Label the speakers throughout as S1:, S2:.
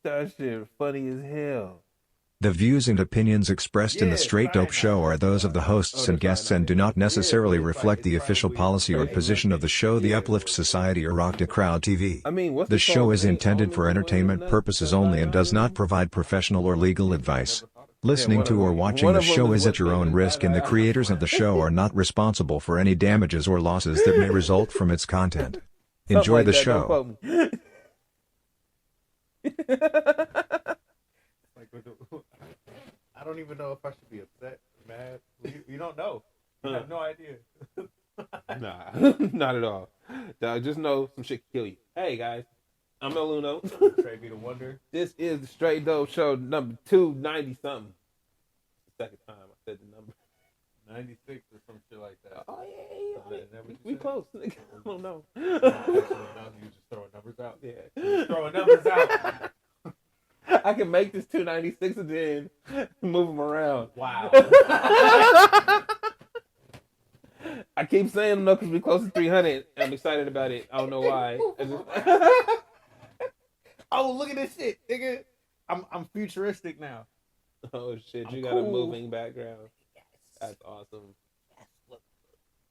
S1: That shit funny as hell.
S2: The views and opinions expressed in the Straight Dope Show are those of the hosts and guests and do not necessarily reflect the official policy or position of the show, The Uplift Society, or Rock the Crowd TV.
S1: I mean, what's
S2: The show is
S1: Ain't
S2: intended
S1: Only
S2: for
S1: the
S2: entertainment
S1: Women
S2: purposes
S1: That
S2: only
S1: Lie
S2: and does
S1: About
S2: not
S1: You?
S2: provide professional or legal advice. Listening
S1: one
S2: to
S1: of
S2: or
S1: them-
S2: watching
S1: one
S2: the
S1: of them
S2: show
S1: is
S2: is
S1: what
S2: at your own
S1: niggas
S2: risk, and the
S1: lie.
S2: creators of the show are not responsible for any damages or losses that may result from its content.
S1: Something
S2: Enjoy
S1: like
S2: the
S1: that, don't
S2: show.
S1: quote me.
S3: I don't even know if I should be upset, mad. You don't know. You have no idea.
S1: Nah, not at all. Dog, just know some shit can kill you. Hey guys, I'm El Uno.
S3: Trey be the wonder.
S1: This is the Straight Dope Show number 290 something. The second time I said the number.
S3: 96 or some shit like that.
S1: Oh yeah.
S3: Is that what you
S1: We
S3: said?
S1: close. Nigga. I don't know.
S3: Actually, no, you just throwing numbers out.
S1: Yeah.
S3: Just throwing numbers out.
S1: I can make this 296 and then move them around.
S3: Wow.
S1: I keep saying them though because we're close to 300. I'm excited about it. I don't know why. I just-
S3: Oh, look at this shit, nigga. I'm futuristic now.
S1: Oh shit, you
S3: I'm
S1: got a
S3: cool.
S1: moving background.
S3: Yes.
S1: That's awesome.
S3: Yes. Look.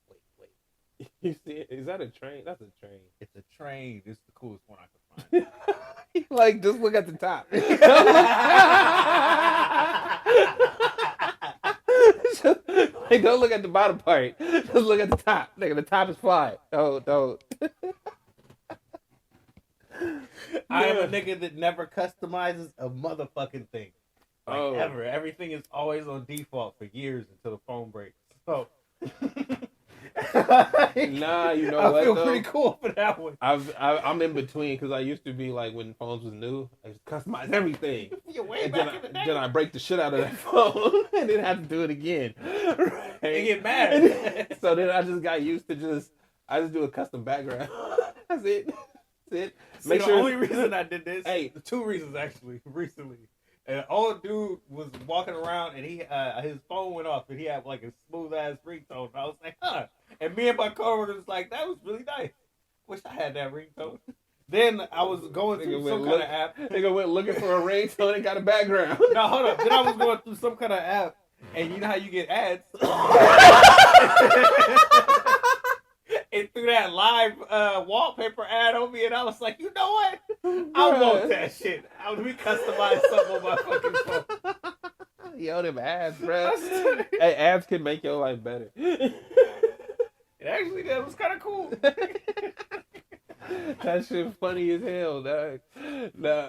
S3: Wait.
S1: You see it? Is that a train? That's a train.
S3: It's a train. This is the coolest one I could find.
S1: Like, just look at the top. Like, don't look at the bottom part. Just look at the top. Nigga, the top is fly. Don't.
S3: I am a nigga that never customizes a motherfucking thing. Like, ever. Everything is always on default for years until the phone breaks. So,
S1: Nah, you know
S3: I
S1: what,
S3: feel
S1: though?
S3: pretty cool for that one.
S1: I'm in between because I used to be like when phones was new, I used to customize everything.
S3: You're way
S1: And
S3: back in the day.
S1: then I break the shit out of that phone and then have to do it again. Right?
S3: And get mad.
S1: So then I just got used to I just do a custom background. That's it. That's it.
S3: See, the only reason I did this,
S1: Hey.
S3: two reasons actually, recently. An old dude was walking around and he his phone went off and he had like a smooth ass ringtone. I was like, huh. And me and my coworker was like, that was really nice. Wish I had that ringtone. Then I was going through some kind of app.
S1: Nigga went looking for a ringtone and got a background.
S3: No, hold up. Then I was going through some kind of app, and you know how you get ads. It threw that live wallpaper ad on me, and I was like, you know what? I want that shit. Let me customize something on my fucking phone.
S1: Yo, them ads, bro. Hey, ads can make your life better.
S3: It actually did. It was kind of cool.
S1: That shit funny as hell, dog. Nah.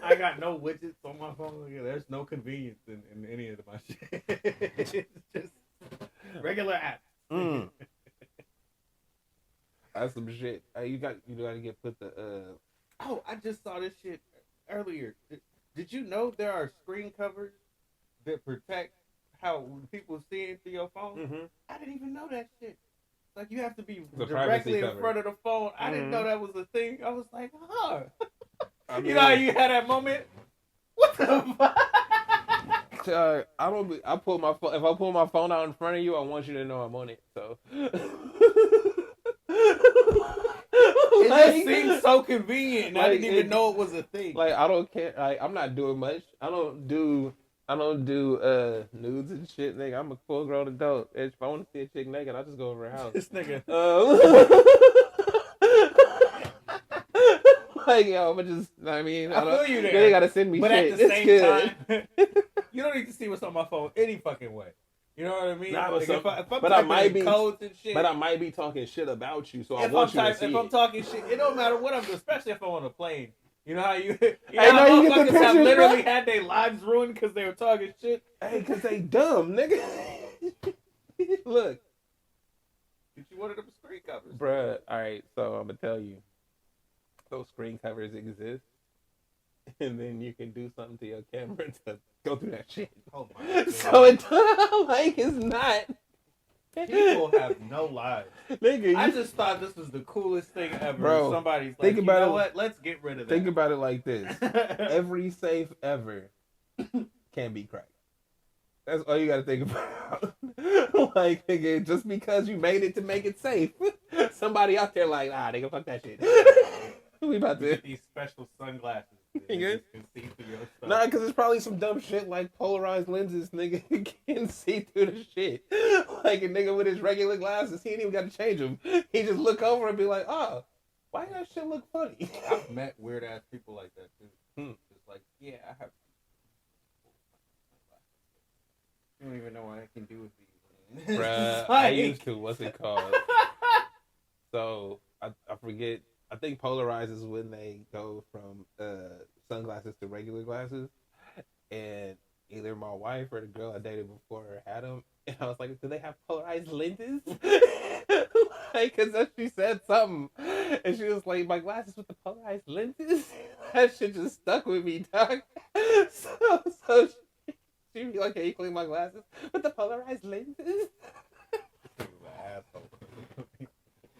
S3: I got no widgets on my phone. There's no convenience in any of my shit. It's just regular apps.
S1: Mm. That's some shit. You got to get put the.
S3: Oh, I just saw this shit earlier. Did you know there are screen covers that protect how people seeing through your phone?
S1: Mm-hmm.
S3: I didn't even know that shit. Like, you have to be
S1: The
S3: directly
S1: privacy
S3: in
S1: cover.
S3: front of the phone. I didn't
S1: Mhm.
S3: know that was a thing. I was like, huh.
S1: I
S3: You know how you had that moment? What the fuck?
S1: I pull my phone. If I pull my phone out in front of you, I want you to know I'm on it. So.
S3: It just seems so convenient, and I
S1: like,
S3: didn't even know it was a thing.
S1: Like, I don't care. Like, I'm not doing much. I don't do nudes and shit, nigga. I'm a full grown adult. If I want to see a chick naked, I just go over her house.
S3: This nigga.
S1: Like, yo, I'm just. I mean,
S3: I feel you there.
S1: They gotta send me
S3: But
S1: shit.
S3: at the
S1: It's
S3: same
S1: good.
S3: time, you don't need to see what's on my phone any fucking way. You know what I mean?
S1: Nah,
S3: Like,
S1: but
S3: if I'm
S1: but I
S3: typing
S1: might
S3: in
S1: be-
S3: codes and shit.
S1: But I might be talking shit about you, so I
S3: if
S1: want you to see
S3: if I'm
S1: it.
S3: talking shit, it don't matter what I'm doing, especially if I'm on a plane. You know how you
S1: Hey,
S3: how
S1: no, you get the
S3: motherfuckers have
S1: pictures,
S3: literally
S1: bro?
S3: had their lives ruined because they were talking shit.
S1: Hey, cause they dumb, nigga. Look,
S3: Get you one of them screen covers.
S1: bruh. All right, so I'm gonna tell you, those screen covers exist, and then you can do something to your camera to go through that shit.
S3: Oh my God.
S1: So it's like it's not.
S3: People have no lives.
S1: Nigga,
S3: I just thought this was the coolest thing ever.
S1: Bro,
S3: Somebody's like,
S1: think
S3: you
S1: about
S3: know
S1: it-
S3: what? Let's get rid of that.
S1: think about it like this: every safe ever can be cracked. That's all you gotta think about. Like, nigga, just because you made it to make it safe, somebody out there like, nigga, fuck that shit. We about to.
S3: These special sunglasses
S1: Nigga.
S3: Can see through your stuff.
S1: Nah, because it's probably some dumb shit like polarized lenses, nigga. Can see through the shit. Like a nigga with his regular glasses, he ain't even got to change them. He just look over and be like, oh, why that shit look funny?
S3: I've met weird ass people like that too. It's like, yeah, I have. You don't even know what I can do with these.
S1: Bruh, I used to. What's it called? So I forget. I think polarized is when they go from sunglasses to regular glasses, and either my wife or the girl I dated before had them, and I was like, "Do they have polarized lenses?" Like, cause she said something, and she was like, "My glasses with the polarized lenses." That shit just stuck with me, dog. So she'd be like, "Hey, you clean my glasses with the polarized lenses?"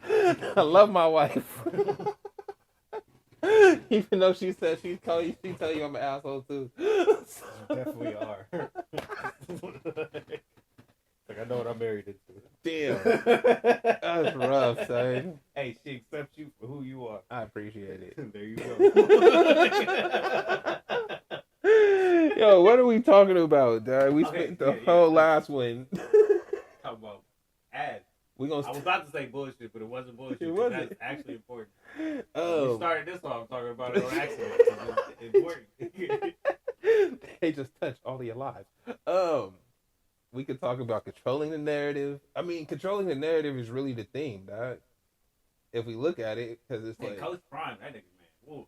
S1: I love my wife. Even though she said she tell you I'm an asshole too.
S3: You definitely are. Like, I know what I'm married into.
S1: Damn. That's rough, son.
S3: Hey, she accepts you for who you are.
S1: I appreciate it.
S3: There you go.
S1: Yo, what are we talking about, dog? We spent the whole last one.
S3: Talk about ads.
S1: I
S3: I was about to say bullshit, but it wasn't bullshit.
S1: It wasn't.
S3: That's actually important.
S1: Oh.
S3: We started this off talking about it on accident. It worked.
S1: They just touched all of your lives. We could talk about controlling the narrative. I mean, controlling the narrative is really the theme, dog. If we look at it, because it's like
S3: Coach Prime, that nigga, man. Woo.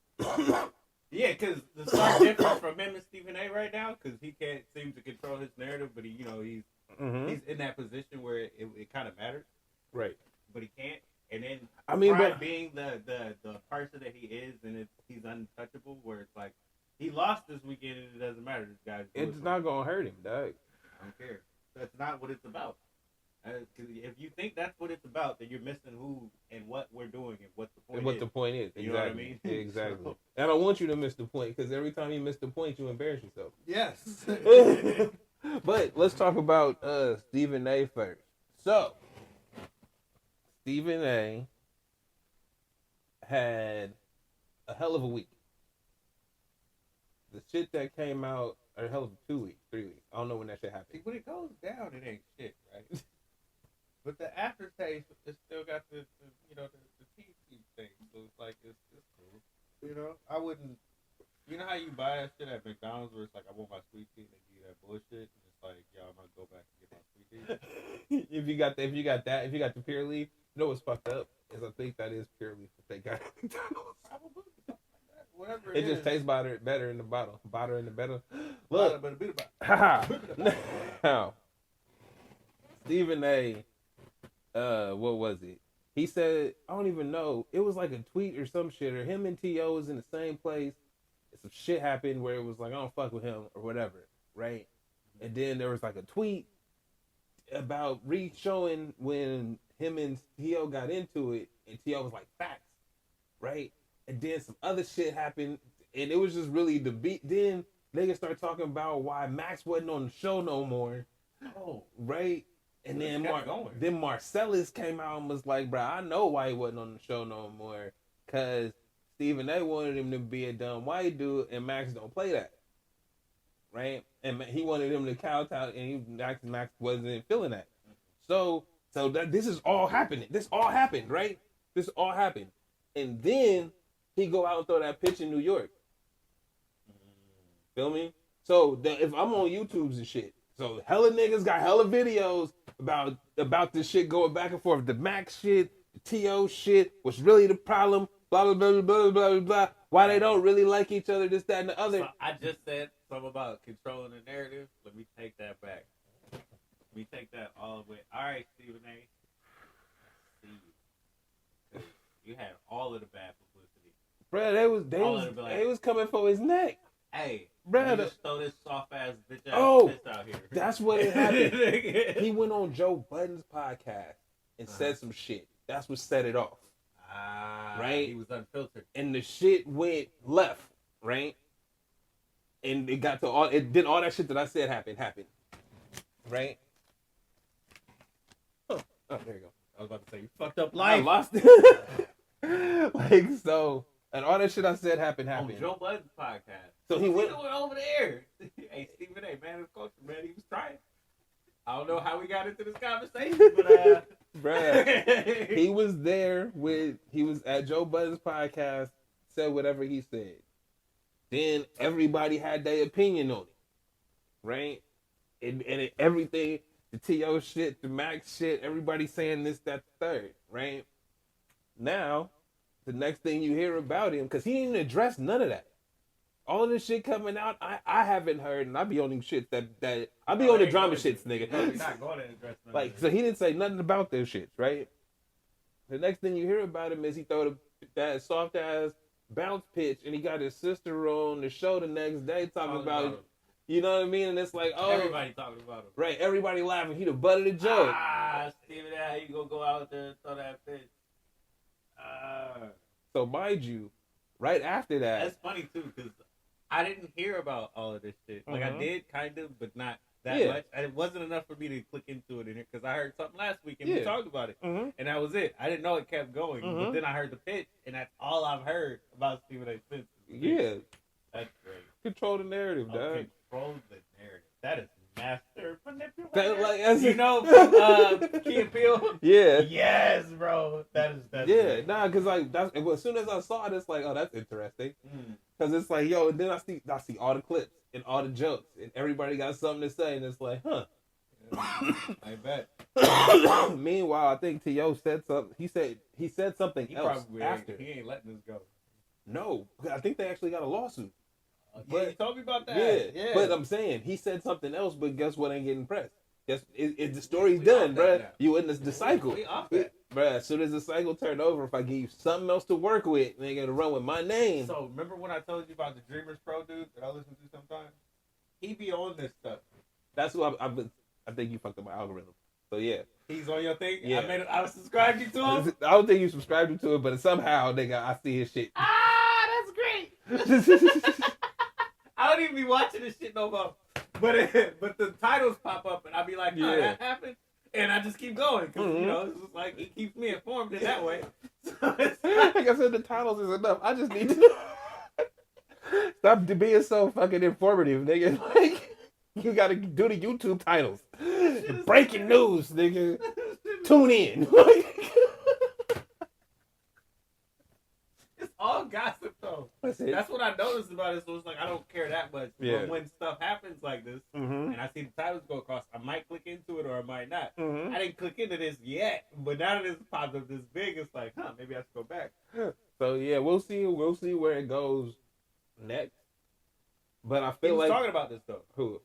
S3: Yeah, because the stark difference from him and Stephen A. right now, because he can't seem to control his narrative, but he's in that position where it kind of matters.
S1: Right.
S3: But he can't. And then Prime being the person that he is, and he's untouchable, where it's like, he lost this weekend and it doesn't matter. This guy's
S1: it's not going to hurt him, dog.
S3: I don't care. That's not what it's about. If you think that's what it's about, then you're missing who and what we're doing and what the point is.
S1: What the point is.
S3: You know what I mean?
S1: Exactly. So. And I don't want you to miss the point, because every time you miss the point, you embarrass yourself.
S3: Yes.
S1: But let's talk about Stephen A. first. So, Stephen A. had a hell of a week. The shit that came out, or a hell of 2 weeks, 3 weeks. I don't know when that shit happened.
S3: When it goes down, it ain't shit, right? But the aftertaste, it's still got the teeth thing. So it's like, it's cool. You know, I wouldn't, you know how you buy that shit at McDonald's where it's like, I want my sweet tea, and they give you that bullshit, and it's like, yo, I'm gonna go back and get my sweet tea.
S1: if you got the pure leaf, you know what's fucked up? Is I think that is pure leaf that they got at McDonald's.
S3: Probably something like that. Whatever
S1: it just tastes better in the bottle. Better in the better.
S3: Look.
S1: Now, Stephen A. What was it? He said, I don't even know. It was like a tweet or some shit, or him and T.O. was in the same place. Some shit happened where it was like, I don't fuck with him or whatever, right? And then there was like a tweet about showing when him and T.O. got into it, and T.O. was like, facts, right? And then some other shit happened, and it was just really the beat. Then niggas start talking about why Max wasn't on the show no more.
S3: Oh,
S1: right? And then Marcellus came out and was like, bro, I know why he wasn't on the show no more. Because Stephen A. wanted him to be a dumb white dude, and Max don't play that. Right? And he wanted him to kowtow, and Max wasn't feeling that. So this is all happening. This all happened, right? This all happened. And then he go out and throw that pitch in New York. Feel me? So if I'm on YouTubes and shit, so hella niggas got hella videos about this shit going back and forth. The Max shit, the T.O. shit, what's really the problem, blah, blah, blah, blah, blah, blah, blah. Why they don't really like each other, this, that, and the other.
S3: So I just said something about controlling the narrative. Let me take that back. Let me take that all the way. All right, Stephen A. See you. You had all of the bad publicity.
S1: Bro, they was coming for his neck.
S3: Hey,
S1: bro,
S3: just throw this soft ass bitch out here.
S1: That's what it happened. He went on Joe Budden's podcast and said some shit. That's what set it off. Right?
S3: He was unfiltered.
S1: And the shit went left, right? And it got to all that shit that I said happened. Right? Oh, there you go.
S3: I was about to say, you fucked up life.
S1: I lost it. Like, so And all that shit I said happened.
S3: On Joe Budden's podcast.
S1: So he went
S3: over there. Hey, Stephen A, man of culture, man. He was trying. I don't know how we got into this conversation, but
S1: bruh, he was at Joe Budden's podcast, said whatever he said. Then everybody had their opinion on it, right? And everything, the T.O. shit, the Max shit, everybody saying this, that, the third, right? Now, the next thing you hear about him, because he didn't even address none of that. All of this shit coming out, I haven't heard, and I be on them shit that I be on the drama shits, nigga.
S3: No, you're not going to address none
S1: like, so he didn't say nothing about those shits, right? The next thing you hear about him is he throw that soft ass bounce pitch, and he got his sister on the show the next day talking about it. You know what I mean? And it's like, oh,
S3: everybody talking about him,
S1: right? Everybody laughing. He the butt of the joke.
S3: Steven, how you gonna go out there and throw that pitch?
S1: So mind you, right after that,
S3: that's funny too, because I didn't hear about all of this shit. Like I did, kind of, but not that much. And it wasn't enough for me to click into it in here because I heard something last week and we talked about it, and that was it. I didn't know it kept going, but then I heard the pitch, and that's all I've heard about Stephen A. Smith.
S1: Yeah,
S3: that's great.
S1: Control the narrative, dog.
S3: Control the narrative. That is master manipulation.
S1: Like,
S3: you know, from Key and Peele.
S1: Yeah.
S3: Yes, bro. That's
S1: great. Nah, because like that's as soon as I saw it, it's like, oh, that's interesting. Because it's like, yo, and then I see all the clips and all the jokes, and everybody got something to say, and it's like, huh.
S3: I bet.
S1: Meanwhile, I think T.O. said something. He said something else after.
S3: He ain't letting this go.
S1: No, I think they actually got a lawsuit.
S3: But you told me about that.
S1: Yeah. But I'm saying he said something else, but guess what? Ain't getting pressed. Guess the story's done, bruh. You in the cycle, bruh. As soon as the cycle turned over, if I give you something else to work with, they gonna run with my name.
S3: So remember when I told you about the Dreamers Pro dude that I listen to sometimes? He be on this stuff.
S1: That's what I think you fucked up my algorithm. So yeah,
S3: he's on your thing.
S1: Yeah,
S3: I subscribed you to him.
S1: I don't think you subscribed to it, but somehow, nigga, I see his shit.
S3: That's great. I don't even be watching this shit no more. But the titles pop up and I'll be like, oh, that happened? And I just keep going. Because, you know, it's just like, it keeps me informed in that way. So it's like
S1: I said, the titles is enough. I just need to stop being so fucking informative, nigga. Like, you gotta do the YouTube titles. Breaking news, nigga. Tune in.
S3: all gossip though. That's what I noticed about it. So it's like I don't care that much.
S1: Yeah.
S3: But when stuff happens like this, and I see the titles go across, I might click into it or I might not. I didn't click into this yet, but now that it's popped up this big, it's like, maybe I should go back.
S1: So yeah, we'll see where it goes next. But I feel
S3: he was
S1: like
S3: talking about this though.
S1: Who?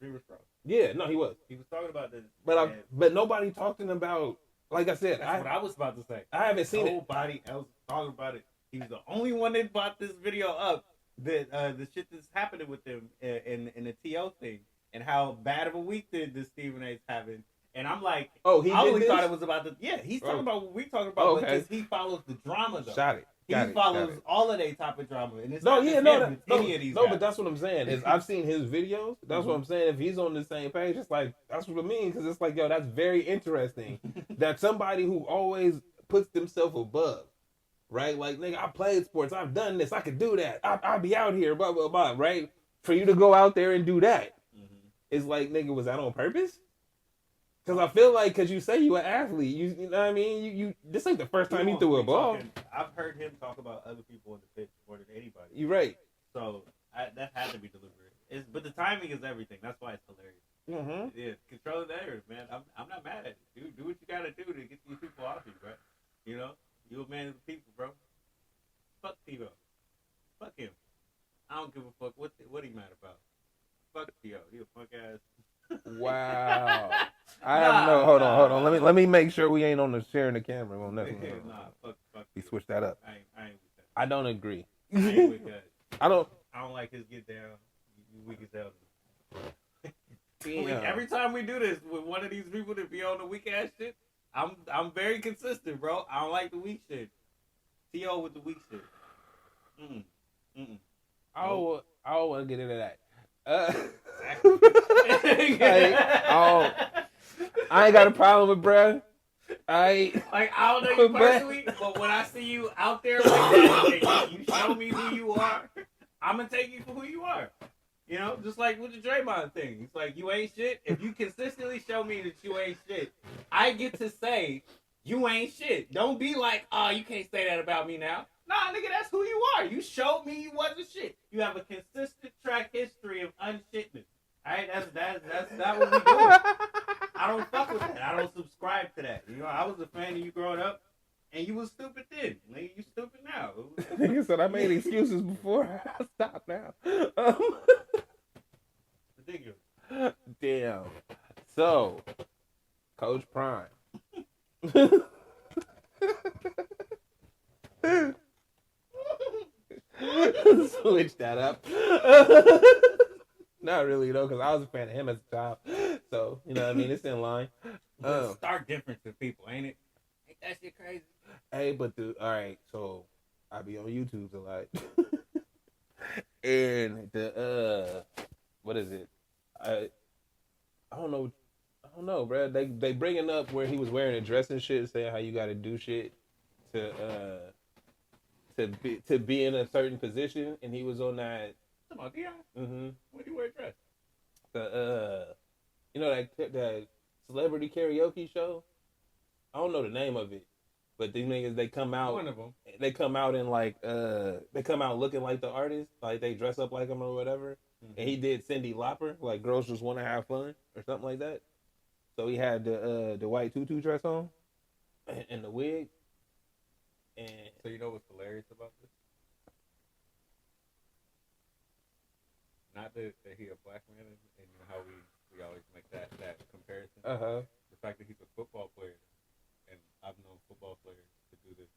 S3: Dreamers Pro.
S1: Yeah, no, he was.
S3: He was talking about this.
S1: But nobody talking about. Like I said,
S3: that's what I was about to say.
S1: I haven't seen
S3: nobody else talking about it. He was the only one that brought this video up. That the shit that's happening with them in the TO thing and how bad of a week this Stephen A's having. And I'm like, I only thought it was about the he's talking about what we talking about, but because he follows the drama though.
S1: Shot it.
S3: He follows all of that type of drama, and it's
S1: any of these.
S3: Guys.
S1: But that's what I'm saying is I've seen his videos. That's what I'm saying. If he's on the same page, it's like that's what I mean because it's like that's very interesting that somebody who always puts themselves above, right? Like nigga, I played sports, I've done this, I could do that, I'll be out here, blah blah blah, right? For you to go out there and do that, it's like nigga, was that on purpose? Because I feel like, because you say you an athlete, you know what I mean? You this ain't the first time you threw a ball.
S3: I've heard him talk about other people in the pitch more than anybody.
S1: You're right.
S3: So that had to be deliberate. But the timing is everything. That's why it's hilarious. Yeah, control the narrative, man. I'm not mad at it. Do what you gotta do to get these people off you, bro. You know, you a man of the people, bro. Fuck T.O. Fuck him. I don't give a fuck what he mad about. Fuck T.O. He a punk ass.
S1: Wow. I don't know. Hold on. Let me make sure we ain't on the sharing the camera on nothing.
S3: Fuck.
S1: We switch that up.
S3: I ain't with that.
S1: I don't agree.
S3: I ain't with that.
S1: I don't
S3: like his get down. You weak as hell.
S1: Yeah.
S3: Every time we do this with one of these people that be on the weak ass shit, I'm very consistent, bro. I don't like the weak shit. T.O. with the weak shit.
S1: I don't want to get into that. I ain't got a problem with bruh.
S3: Like, I don't know you personally, but when I see you out there like that, and you show me who you are, I'm gonna take you for who you are. You know, just like with the Draymond thing. It's like, you ain't shit. If you consistently show me that you ain't shit, I get to say you ain't shit. Don't be like, oh, you can't say that about me now. Nah, nigga, that's who you are. You showed me you wasn't shit. You have a consistent track history of unshitness. Alright, that's not what we doing. I don't fuck with that. I don't subscribe to that. You know, I was a fan of you growing up, and you was stupid then. Nigga, you stupid now.
S1: Nigga said I made excuses before. Stop now.
S3: Ridiculous.
S1: Damn. So, Coach Prime. Switch that up. Not really though, because I was a fan of him as a child. So, you know what I mean? It's in line.
S3: Stark difference in people, ain't it? Ain't that shit crazy?
S1: Hey, but alright, so I be on YouTube a lot. And what is it? I don't know, bro. They bringing up where he was wearing a dress and shit, saying how you got to do shit to be in a certain position, and he was on that.
S3: Come on, Dion.
S1: Mm-hmm.
S3: When do you wear a dress?
S1: You know that celebrity karaoke show. I don't know the name of it, but these niggas they come out.
S3: One of them.
S1: They come out in like they come out looking like the artist, like they dress up like him or whatever. Mm-hmm. And he did Cyndi Lauper, like Girls Just Want to Have Fun or something like that. So he had the white tutu dress on and the wig. And
S3: so you know what's hilarious about this? Not that he a black man, and you know how we always make that comparison. The fact that he's a football player, and I've known football players to do this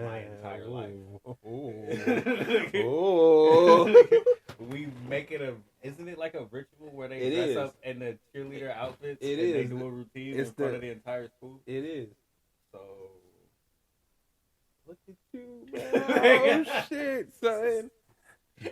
S3: my entire life. We make it isn't it like a ritual where they dress up in the cheerleader outfits? They do a routine in front of the entire school.
S1: It is.
S3: So
S1: look at you, man. Oh shit, son.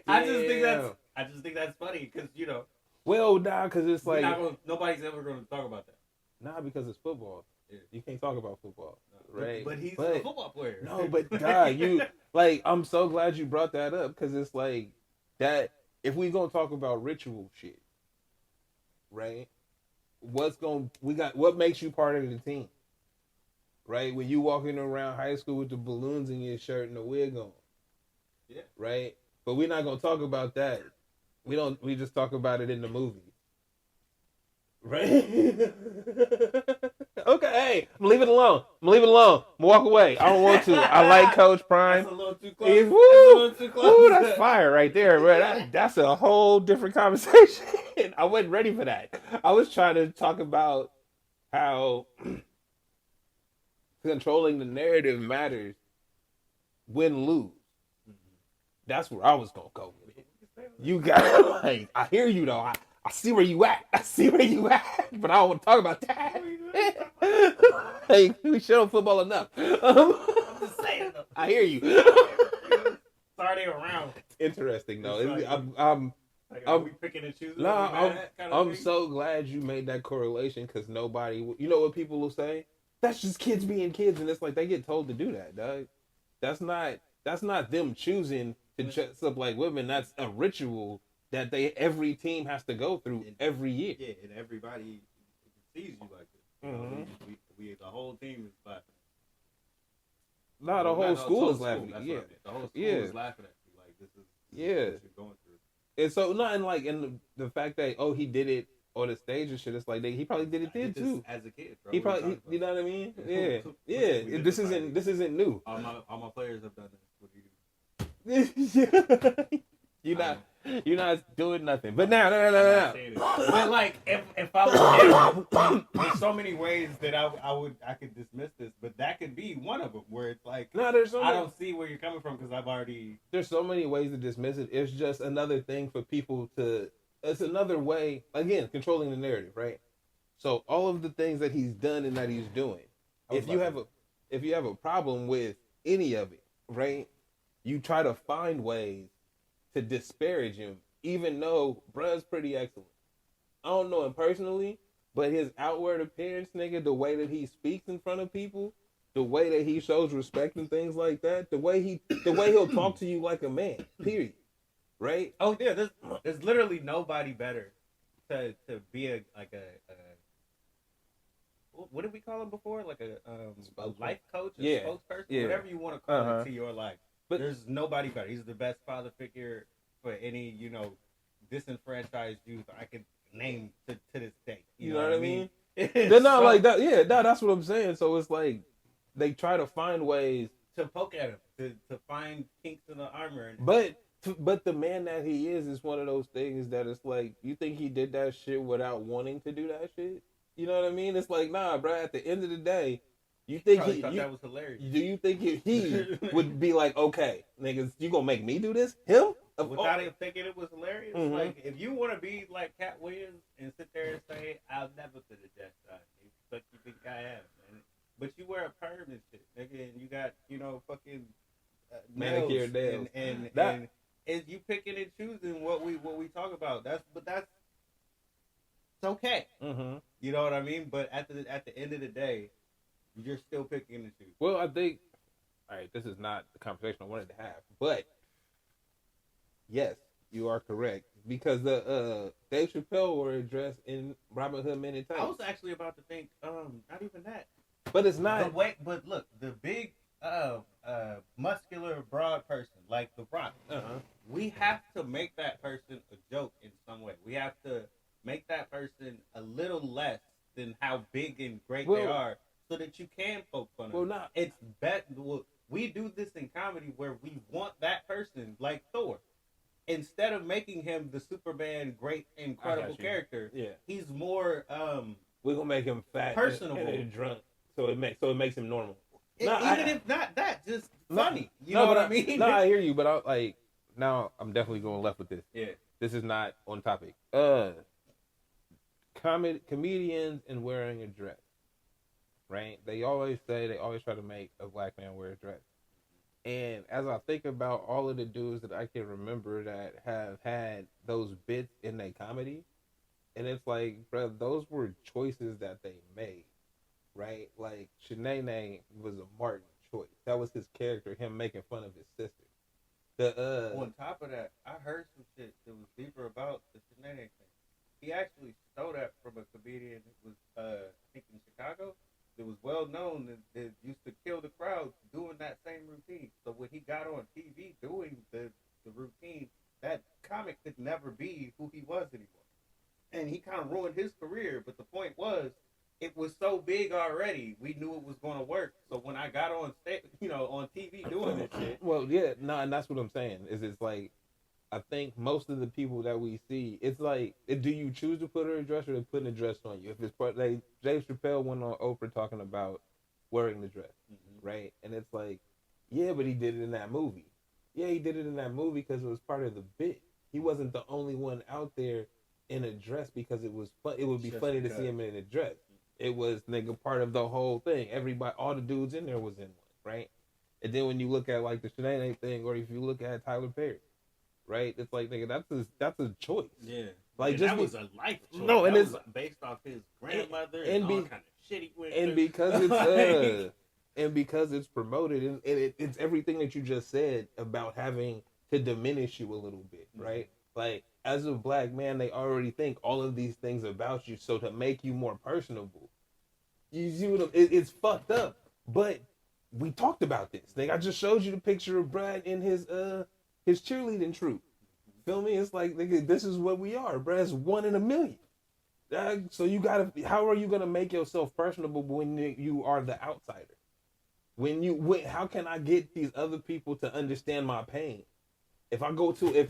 S3: I just think that's funny because you know.
S1: Well, nah, because it's like
S3: nobody's ever going to talk about that.
S1: Nah, because it's football. Yeah. You can't talk about football, right?
S3: But he's a football player.
S1: No, but God, you like. I'm so glad you brought that up because it's like that. If we gonna talk about ritual shit, right? What makes you part of the team, right? When you walking around high school with the balloons in your shirt and the wig on,
S3: yeah,
S1: right? But we're not gonna talk about that. We just talk about it in the movie. Right? Okay, hey, leave it alone. I'm gonna walk away. I don't want to. I like Coach Prime.
S3: That's a little too close.
S1: Woo, that's fire right there, bro. That's a whole different conversation. I wasn't ready for that. I was trying to talk about how controlling the narrative matters win lose. That's where I was gonna go with it. You got like I hear you though. I see where you at. But I don't want to talk about that. Hey, we shit on football enough.
S3: I'm just saying though.
S1: I hear you.
S3: Sorry they around.
S1: Interesting though.
S3: Are we picking and choosing?
S1: I'm so glad you made that correlation because nobody. You know what people will say? That's just kids being kids, and it's like they get told to do that, dog. That's not them choosing to dress up like women. That's a ritual that every team has to go through every year.
S3: Yeah, and everybody sees you like this. Mm-hmm. We the whole team is laughing.
S1: The whole school is laughing.
S3: Yeah, the whole school is laughing at you. Like this is what you're going through.
S1: And so in the fact that he did it on the stage and shit. It's like he probably did it then too.
S3: As a kid, bro.
S1: He probably you know what I mean? Yeah, yeah. This isn't new.
S3: All my players have done this. What do you do?
S1: You're not doing nothing. But no.
S3: But like, if I was, there's so many ways that I could dismiss this, but that could be one of them where it's like, I don't see where you're coming from because I've already.
S1: There's so many ways to dismiss it. It's just another thing for people to. It's another way again controlling the narrative, right? So all of the things that he's done and that he's doing, if you have a problem with any of it, right? You try to find ways to disparage him, even though bruh's pretty excellent. I don't know him personally, But his outward appearance, nigga, the way that he speaks in front of people, the way that he shows respect and things like that, the way he'll talk to you like a man. Period. Right?
S3: Oh yeah, there's literally nobody better to be a what did we call him before? Like a life coach, a spokesperson, whatever you want to call it to your life. But there's nobody better. He's the best father figure for any, disenfranchised youth I could name to this day. You know what I mean?
S1: They're not like that. Yeah, that's what I'm saying. So it's like they try to find ways
S3: to poke at him, to find kinks in the armor.
S1: But the man that he is one of those things that it's like, you think he did that shit without wanting to do that shit? You know what I mean? It's like, nah, bro. At the end of the day, you think
S3: that was hilarious?
S1: Do you think he would be like, okay, niggas, you gonna make me do this? Him?
S3: Without him thinking it was hilarious? Mm-hmm. Like, if you want to be like Cat Williams and sit there and say, I'll never to the death side, but you think I am, man. But you wear a perm and shit, nigga, and you got, fucking
S1: manicured nails.
S3: And you picking and choosing what we talk about. That's it's okay.
S1: Mm-hmm.
S3: You know what I mean? But at the end of the day, you're still picking and choosing.
S1: Well, I think, all right, this is not the conversation I wanted to have, but yes, you are correct, because the Dave Chappelle were addressed in Robin Hood Men in Tights.
S3: I was actually about to think, not even that,
S1: but it's not.
S3: But look, the big muscular broad person like The Rock. We have to make that person a joke in some way. We have to make that person a little less than how big and great they are, so that you can poke fun of them. It's we do this in comedy where we want that person like Thor. Instead of making him the Superman, great, incredible character, he's more
S1: we're gonna make him fat,
S3: personable,
S1: and drunk, so it makes him normal.
S3: If not that, just funny. You know what I mean?
S1: No, I hear you, but now I'm definitely going left with this.
S3: Yeah,
S1: this is not on topic. Comedians and wearing a dress, right? They always try to make a black man wear a dress. And as I think about all of the dudes that I can remember that have had those bits in their comedy, and it's like, bro, those were choices that they made, right? Like, Shanae was a Martin choice. That was his character, him making fun of his sister.
S3: On top of that, I heard some shit that was deeper about the Shanae thing. He actually stole that from a comedian that was, I think, in Chicago. It was well known that used to kill the crowd doing that same routine. So when he got on TV doing the routine, that comic could never be who he was anymore. And he kind of ruined his career. But the point was, it was so big already, we knew it was going to work. So when I got on stage, on TV doing this shit.
S1: Well, yeah, no, and that's what I'm saying. It's like, I think most of the people that we see, it's like, do you choose to put her a dress, or they putting a dress on you? If it's Dave Chappelle went on Oprah talking about wearing the dress, right? And it's like, yeah, but he did it in that movie. Yeah, he did it in that movie because it was part of the bit. He wasn't the only one out there in a dress because it was fun. It would be funny to see him in a dress. It was, nigga, part of the whole thing. Everybody, all the dudes in there was in one, right? And then when you look at like the Shanae thing, or if you look at Tyler Perry, right? It's like, nigga, that's a choice.
S3: Yeah.
S1: Like,
S3: that was a life choice.
S1: No, and
S3: that
S1: it's
S3: was based off his grandmother and all kind of shit he went
S1: and
S3: through.
S1: Because it's and because it's promoted, and it's everything that you just said about having to diminish you a little bit, right? Like, as a black man, they already think all of these things about you, so to make you more personable, you see what it's fucked up. But we talked about this. Like, I just showed you the picture of Brad in his cheerleading troupe. Feel me? It's like, nigga, this is what we are, bro. It's 1 in a million. So you gotta. How are you gonna make yourself personable when you are the outsider? How can I get these other people to understand my pain? If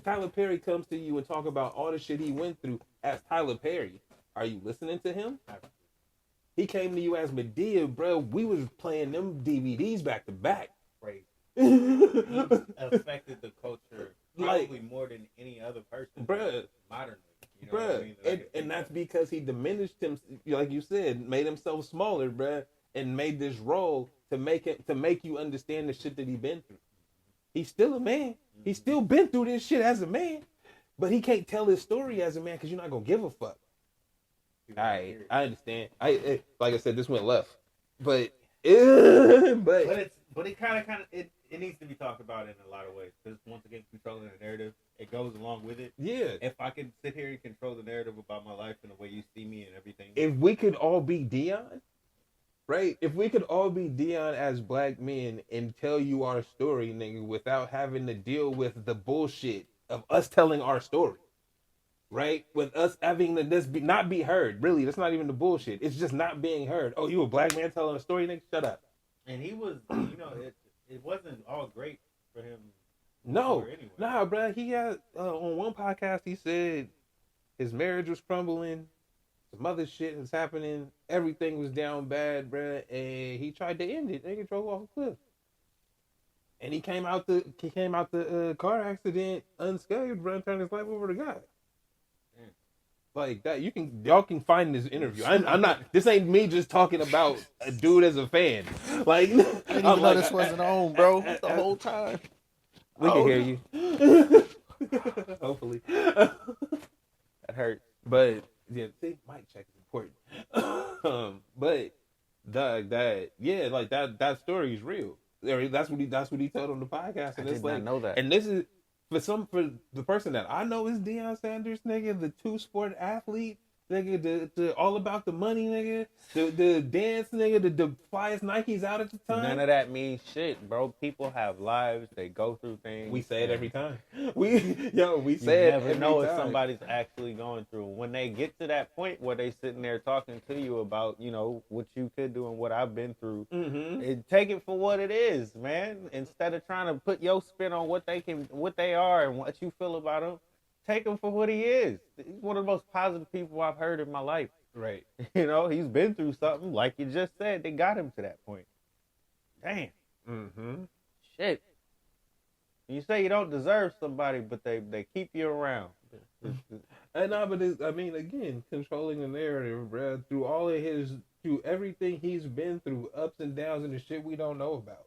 S1: Tyler Perry comes to you and talk about all the shit he went through as Tyler Perry, are you listening to him? He came to you as Medea, bro. We was playing them DVDs back to back.
S3: Right. Affected the culture probably more than any other person,
S1: bruh,
S3: modernly. You know
S1: bruh,
S3: what I mean?
S1: and that's because he diminished him, like you said, made himself smaller, bruh, and made this role to make you understand the shit that he been through. He's still a man. He's still been through this shit as a man, but he can't tell his story as a man because you're not gonna give a fuck. I understand. Like I said, this went left, but
S3: but it kind of it needs to be talked about in a lot of ways because once again, controlling the narrative, it goes along with it.
S1: Yeah.
S3: If I could sit here and control the narrative about my life and the way you see me and everything,
S1: if we could all be Dion, right? If we could all be Dion as black men and tell you our story, nigga, without having to deal with the bullshit of us telling our story. Right? With us having to not be heard. Really, that's not even the bullshit. It's just not being heard. Oh, you a black man telling a story, nigga? Shut up.
S3: And he was, it wasn't all great for him.
S1: No.
S3: Anyway.
S1: Nah, bro. He had, on one podcast, he said his marriage was crumbling. Some other shit was happening. Everything was down bad, bro. And he tried to end it. Nigga drove off a cliff. And he came out the car accident unscathed, bro, and turned his life over to God. Like that, y'all can find this interview. I'm not. This ain't me just talking about a dude as a fan. Like
S4: I didn't even know this wasn't on, bro. The whole time.
S1: We can hear you. Hopefully, that hurt. But yeah, see, mic check is important. But that story is real. That's what he told on the podcast. And
S4: I did not know that.
S1: And this is. For the person that I know is Deion Sanders, nigga, the 2-sport athlete, nigga, the all about the money, nigga, the dance, nigga, the flyest Nikes out at the time.
S4: None of that means shit, bro. People have lives. They go through things.
S1: We say it every time. We say it every time.
S4: You never know if somebody's actually going through. When they get to that point where they sitting there talking to you about, what you could do and what I've been through, take it for what it is, man. Instead of trying to put your spin on what they are and what you feel about them, take him for what he is. He's one of the most positive people I've heard in my life.
S1: Right.
S4: He's been through something. Like you just said, they got him to that point. Damn.
S1: Mm-hmm.
S4: Shit. You say you don't deserve somebody, but they keep you around.
S1: And again, controlling the narrative, bro, through everything he's been through, ups and downs and the shit we don't know about.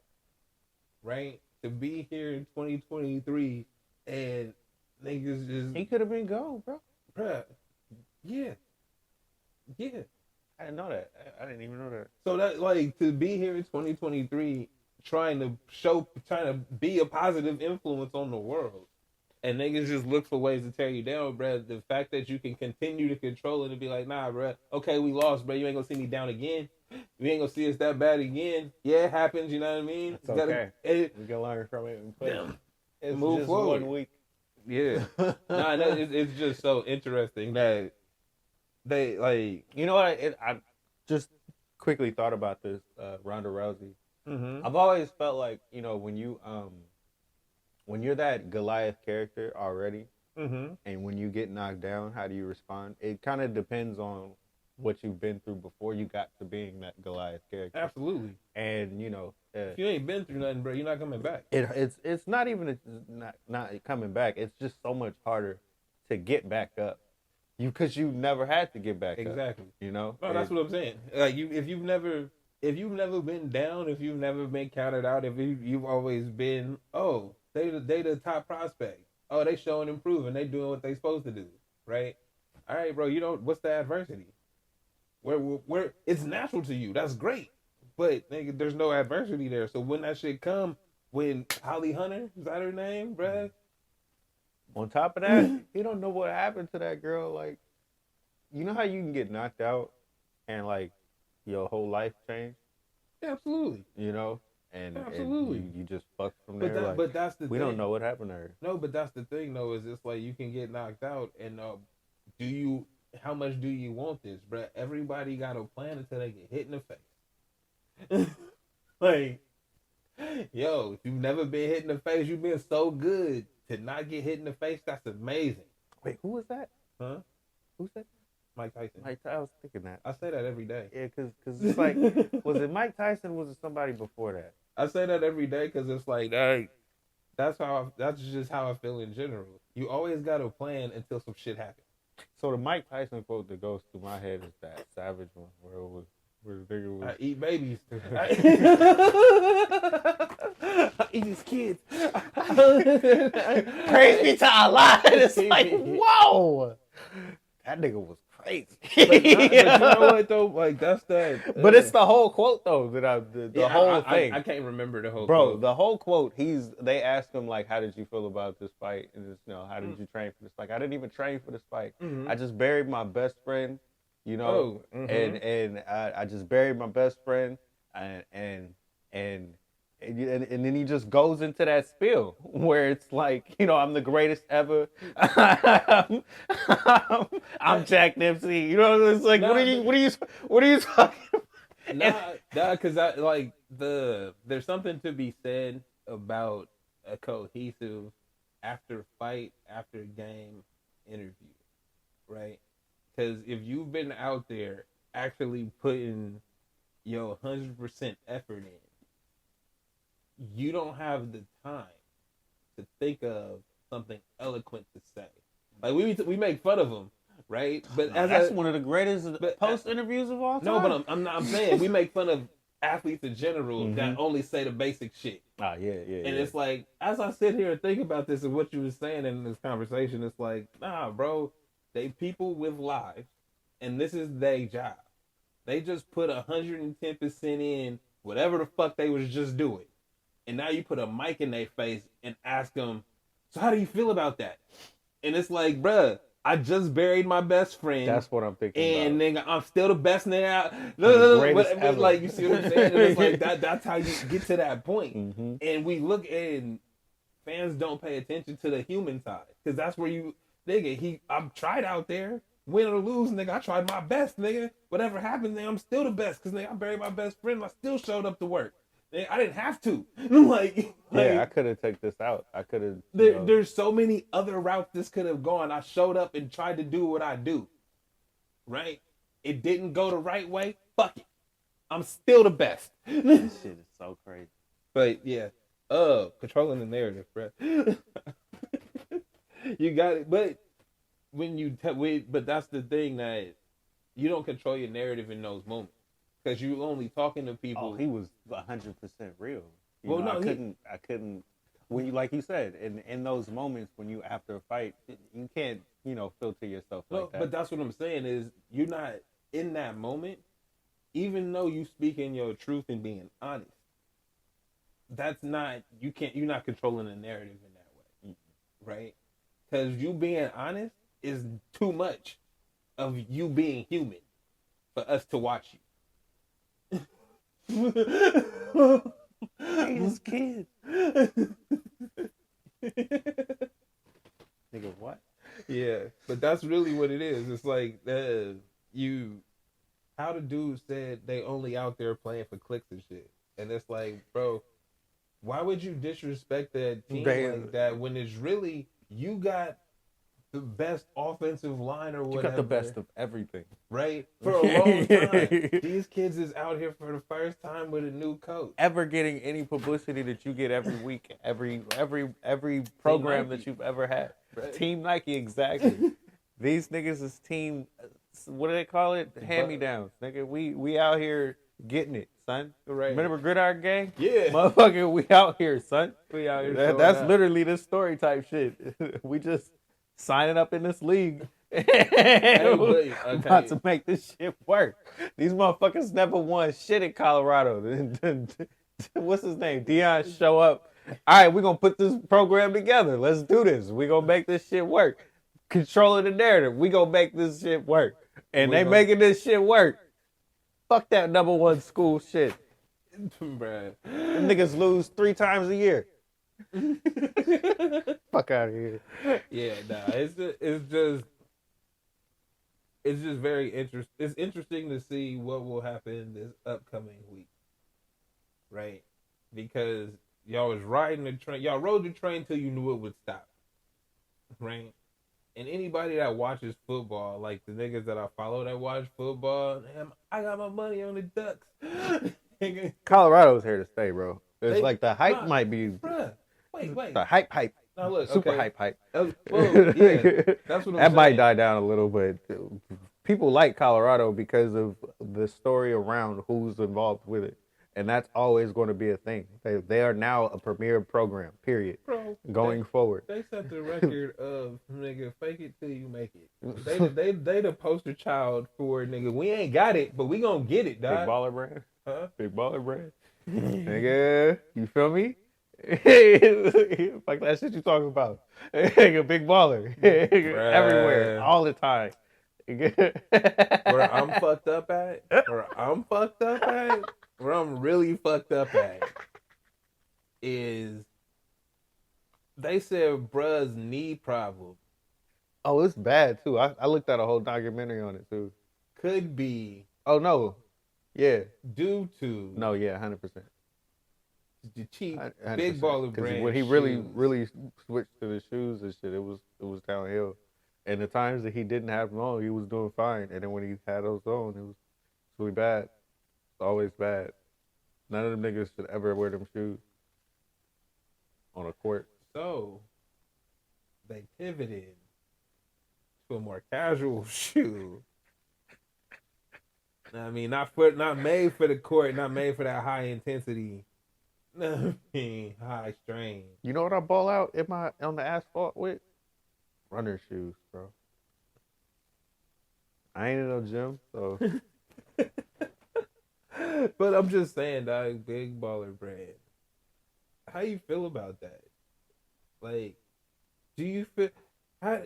S1: Right? To be here in 2023 and niggas just...
S4: He could have been gone, bro.
S1: Bruh. Yeah. Yeah.
S4: I didn't know that. I didn't even know that.
S1: So that, like, to be here in 2023, trying to be a positive influence on the world, and niggas just look for ways to tear you down, bruh. The fact that you can continue to control it and be like, nah, bruh, okay, we lost, bruh. You ain't gonna see me down again. You ain't gonna see us that bad again. Yeah, it happens, you know what I mean?
S4: It's okay. We can learn from it and
S1: move
S4: just
S1: forward.
S4: 1 week.
S1: Yeah. It's just so interesting that they, like...
S4: You know what? I just quickly thought about this, Ronda Rousey.
S1: Mm-hmm.
S4: I've always felt like, when you're that Goliath character already, and when you get knocked down, how do you respond? It kind of depends on what you've been through before you got to being that Goliath character.
S1: Absolutely.
S4: And,
S1: if you ain't been through nothing, bro, you're not coming back.
S4: It's not even not coming back. It's just so much harder to get back up. Because you never had to get back up.
S1: Exactly.
S4: No,
S1: that's what I'm saying. Like if you've never been down, if you've never been counted out, if you've always been, they the top prospect. Oh, they showing improving. They doing what they supposed to do, right? All right, bro. What's the adversity? Where it's natural to you. That's great, but nigga, there's no adversity there. So when that shit come, when Holly Hunter, is that her name, bro?
S4: On top of that, you don't know what happened to that girl. Like, you know how you can get knocked out and like your whole life change?
S1: Yeah, absolutely.
S4: And
S1: absolutely.
S4: And you just fucked from there.
S1: But that's the thing.
S4: We don't know what happened to her.
S1: No, but that's the thing though, is it's like you can get knocked out and how much do you want this, bro? Everybody got a plan until they get hit in the face. Like, yo, if you've never been hit in the face, you've been so good. To not get hit in the face, that's amazing.
S4: Wait, who was that?
S1: Huh?
S4: Who's that?
S1: Mike Tyson.
S4: I was thinking that.
S1: I say that every day.
S4: Yeah, because it's like, was it Mike Tyson or was it somebody before that?
S1: I say that every day because it's like, that's just how I feel in general. You always got a plan until some shit happens.
S4: So the Mike Tyson quote that goes through my head is that savage one where the nigga was...
S1: I eat babies. I eat his kids.
S4: Praise be to Allah. It's like, whoa. That nigga was face.
S1: But you know what though? Like that's that.
S4: But it's the whole quote though the whole thing.
S1: I can't remember the whole.
S4: Bro,
S1: quote.
S4: the whole quote. They asked him like, "How did you feel about this fight?" And it's, how did you train for this fight? I didn't even train for this fight. I just buried my best friend, and I just buried my best friend, and then he just goes into that spiel where it's like, I'm the greatest ever. I'm Jack Dempsey. It's like, what are you talking about?
S1: Because there's something to be said about a cohesive after game interview, right? Because if you've been out there actually putting your 100% effort in, you don't have the time to think of something eloquent to say. Like we make fun of them, right? But
S4: that's one of the greatest post interviews of all time.
S1: No, but I'm saying we make fun of athletes in general that only say the basic shit.
S4: Yeah.
S1: And it's like, as I sit here and think about this and what you were saying in this conversation, it's like, nah, bro, they people with lives, and this is their job. They just put 110% in whatever the fuck they was just doing. And now you put a mic in their face and ask them, so how do you feel about that? And it's like, bruh, I just buried my best friend.
S4: That's what I'm thinking
S1: and
S4: about.
S1: Nigga, I'm still the best nigga out. Like, you see what I'm saying? And it's like, that's how you get to that point.
S4: Mm-hmm.
S1: And we look and fans don't pay attention to the human side. Because that's where I'm tried out there. Win or lose, nigga, I tried my best, nigga. Whatever happens, nigga, I'm still the best. Because, nigga, I buried my best friend. I still showed up to work. I didn't have to.
S4: I could have took this out. I could have.
S1: There's so many other routes this could have gone. I showed up and tried to do what I do. Right? It didn't go the right way. Fuck it. I'm still the best.
S4: This shit is so crazy.
S1: But yeah, controlling the narrative, bro. You got it. But when but that's the thing, that you don't control your narrative in those moments. Because you only talking to people.
S4: Oh, he was 100% real. I couldn't. When you, like you said, in those moments when you after a fight, you can't, filter yourself like that.
S1: But that's what I'm saying is you're not in that moment, even though you speaking your truth and being honest. That's not you're not controlling the narrative in that way, right? Because you being honest is too much of you being human for us to watch you.
S4: These kids. Nigga, what?
S1: Yeah, but that's really what it is. It's like how the dude said they only out there playing for clicks and shit, and it's like, bro, why would you disrespect that team like that when it's really you got the best offensive line or whatever.
S4: You got the best of everything.
S1: Right? For a long time. These kids is out here for the first time with a new coach.
S4: Ever getting any publicity that you get every week, every program that you've ever had. Right. Team Nike, exactly. These niggas is team, what do they call it? Hand-me-downs. Nigga, we out here getting it, son.
S1: Right.
S4: Remember Gridiron Gang?
S1: Yeah.
S4: Motherfucker, we out here, son.
S1: We out here.
S4: That's literally this story type shit. We just signing up in this league. About to make this shit work. These motherfuckers never won shit in Colorado. What's his name? Deion show up. All right, we're going to put this program together. Let's do this. We're going to make this shit work. Controlling the narrative. We're going to make this shit work. And making this shit work. Fuck that number one school shit.
S1: Bruh.
S4: Them niggas lose 3 times a year. Fuck out of here.
S1: Yeah, nah, it's just very interesting. It's interesting to see what will happen this upcoming week, right? Because y'all was riding the train. Y'all rode the train till you knew it would stop, right? And anybody that watches football, like the niggas that I follow that watch football, I got my money on the Ducks.
S4: Colorado's here to stay, bro. It's like the hype might be.
S1: Bruh, wait.
S4: The hype.
S1: Now look,
S4: super
S1: okay.
S4: hype.
S1: Well, yeah, that's what I'm
S4: that
S1: saying.
S4: might die down a little bit. People like Colorado because of the story around who's involved with it. And that's always going to be a thing. They are now a premier program, period.
S1: Bro,
S4: going forward.
S1: They set the record of, nigga, fake it till you make it. They the poster child for, nigga, we ain't got it, but we gonna get it, dog.
S4: Big baller brand?
S1: Huh?
S4: Big baller brand? Nigga, you feel me? Like that shit you talking about. Nigga, big baller. Everywhere, all the time.
S1: Where I'm fucked up at, where I'm really fucked up at, is they said bruh's knee problem.
S4: Oh, it's bad too. I looked at a whole documentary on it too.
S1: Could be.
S4: Oh no. Yeah.
S1: Due to.
S4: No, yeah, 100%.
S1: The cheap
S4: 100%.
S1: big baller brand.
S4: When he
S1: shoes.
S4: really switched to the shoes and shit, it was downhill. And the times that he didn't have them on, he was doing fine. And then when he had those on, it was really bad. It's always bad. None of them niggas should ever wear them shoes on a court.
S1: So they pivoted to a more casual shoe. I mean, not made for the court, not made for that high intensity. I mean, high strain.
S4: You know what I ball out on the asphalt with? Runner shoes, bro. I ain't in no gym, so.
S1: But I'm just saying, dog, big baller brand. How you feel about that? Like, do you feel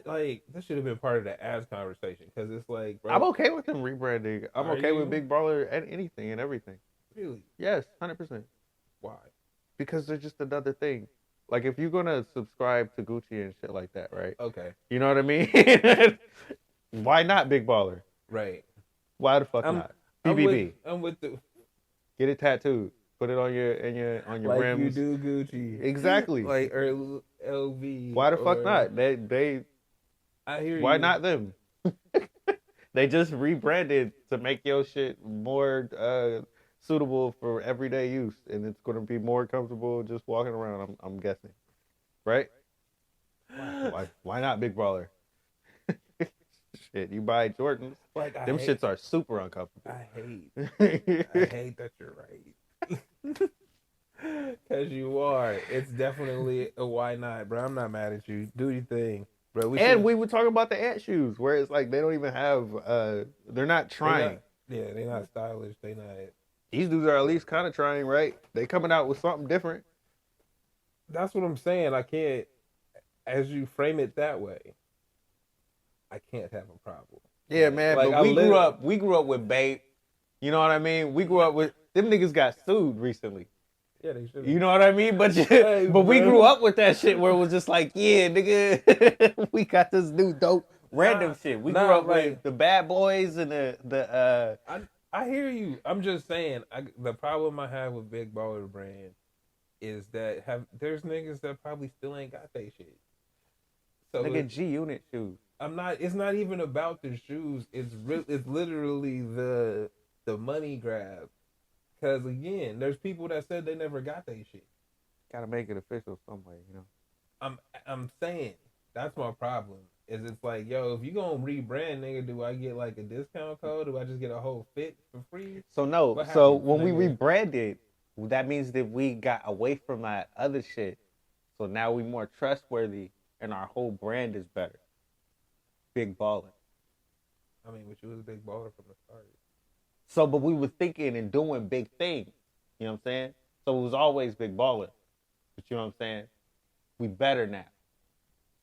S1: like this should have been part of the ass conversation? Because it's like, bro,
S4: I'm okay with them rebranding. I'm okay with big baller and anything and everything.
S1: Really?
S4: Yes, 100%.
S1: Why?
S4: Because they're just another thing. Like, if you're going to subscribe to Gucci and shit like that, right?
S1: Okay.
S4: You know what I mean? Why not big baller?
S1: Right.
S4: Why the fuck not? BBB.
S1: I'm with the...
S4: Get it tattooed. Put it on your
S1: like
S4: rims.
S1: You do Gucci.
S4: Exactly.
S1: Like, or LV.
S4: Why the fuck not? They
S1: I hear you.
S4: Why not them? They just rebranded to make your shit more suitable for everyday use, and it's going to be more comfortable just walking around. I'm guessing, right? Why not big baller? Shit, you buy Jordans.
S1: Like,
S4: them shits are super uncomfortable.
S1: I hate that you're right. Cause you are. It's definitely a why not, bro. I'm not mad at you. Do your thing, bro.
S4: We were talking about the ant shoes, where it's like they don't even have. They're not trying.
S1: They're not stylish. They not.
S4: These dudes are at least kind of trying, right? They coming out with something different.
S1: That's what I'm saying. I can't, as you frame it that way, I can't have a problem.
S4: Yeah, man. Like, but we grew up with Bape. You know what I mean? We grew up with them niggas got sued recently.
S1: Yeah, they should.
S4: You know what I mean? But we grew up with that shit where it was just like, yeah, nigga, we got this new dope random shit. We grew up with the Bad Boys and the.
S1: I hear you. I'm just saying, the problem I have with Big Baller Brand is that there's niggas that probably still ain't got they shit. So
S4: nigga, G-Unit shoes.
S1: It's not even about the shoes. It's literally the money grab. Because again, there's people that said they never got their shit.
S4: Gotta make it official some way, you know.
S1: I'm saying that's my problem. Is it's like, yo, if you gonna rebrand, nigga, do I get like a discount code? Do I just get a whole fit for free?
S4: So no. So when we rebranded, that means that we got away from that other shit. So now we more trustworthy, and our whole brand is better. Big baller.
S1: I mean, but you was a big baller from the start.
S4: So, but we were thinking and doing big things. You know what I'm saying? So it was always big baller. But you know what I'm saying? We better now.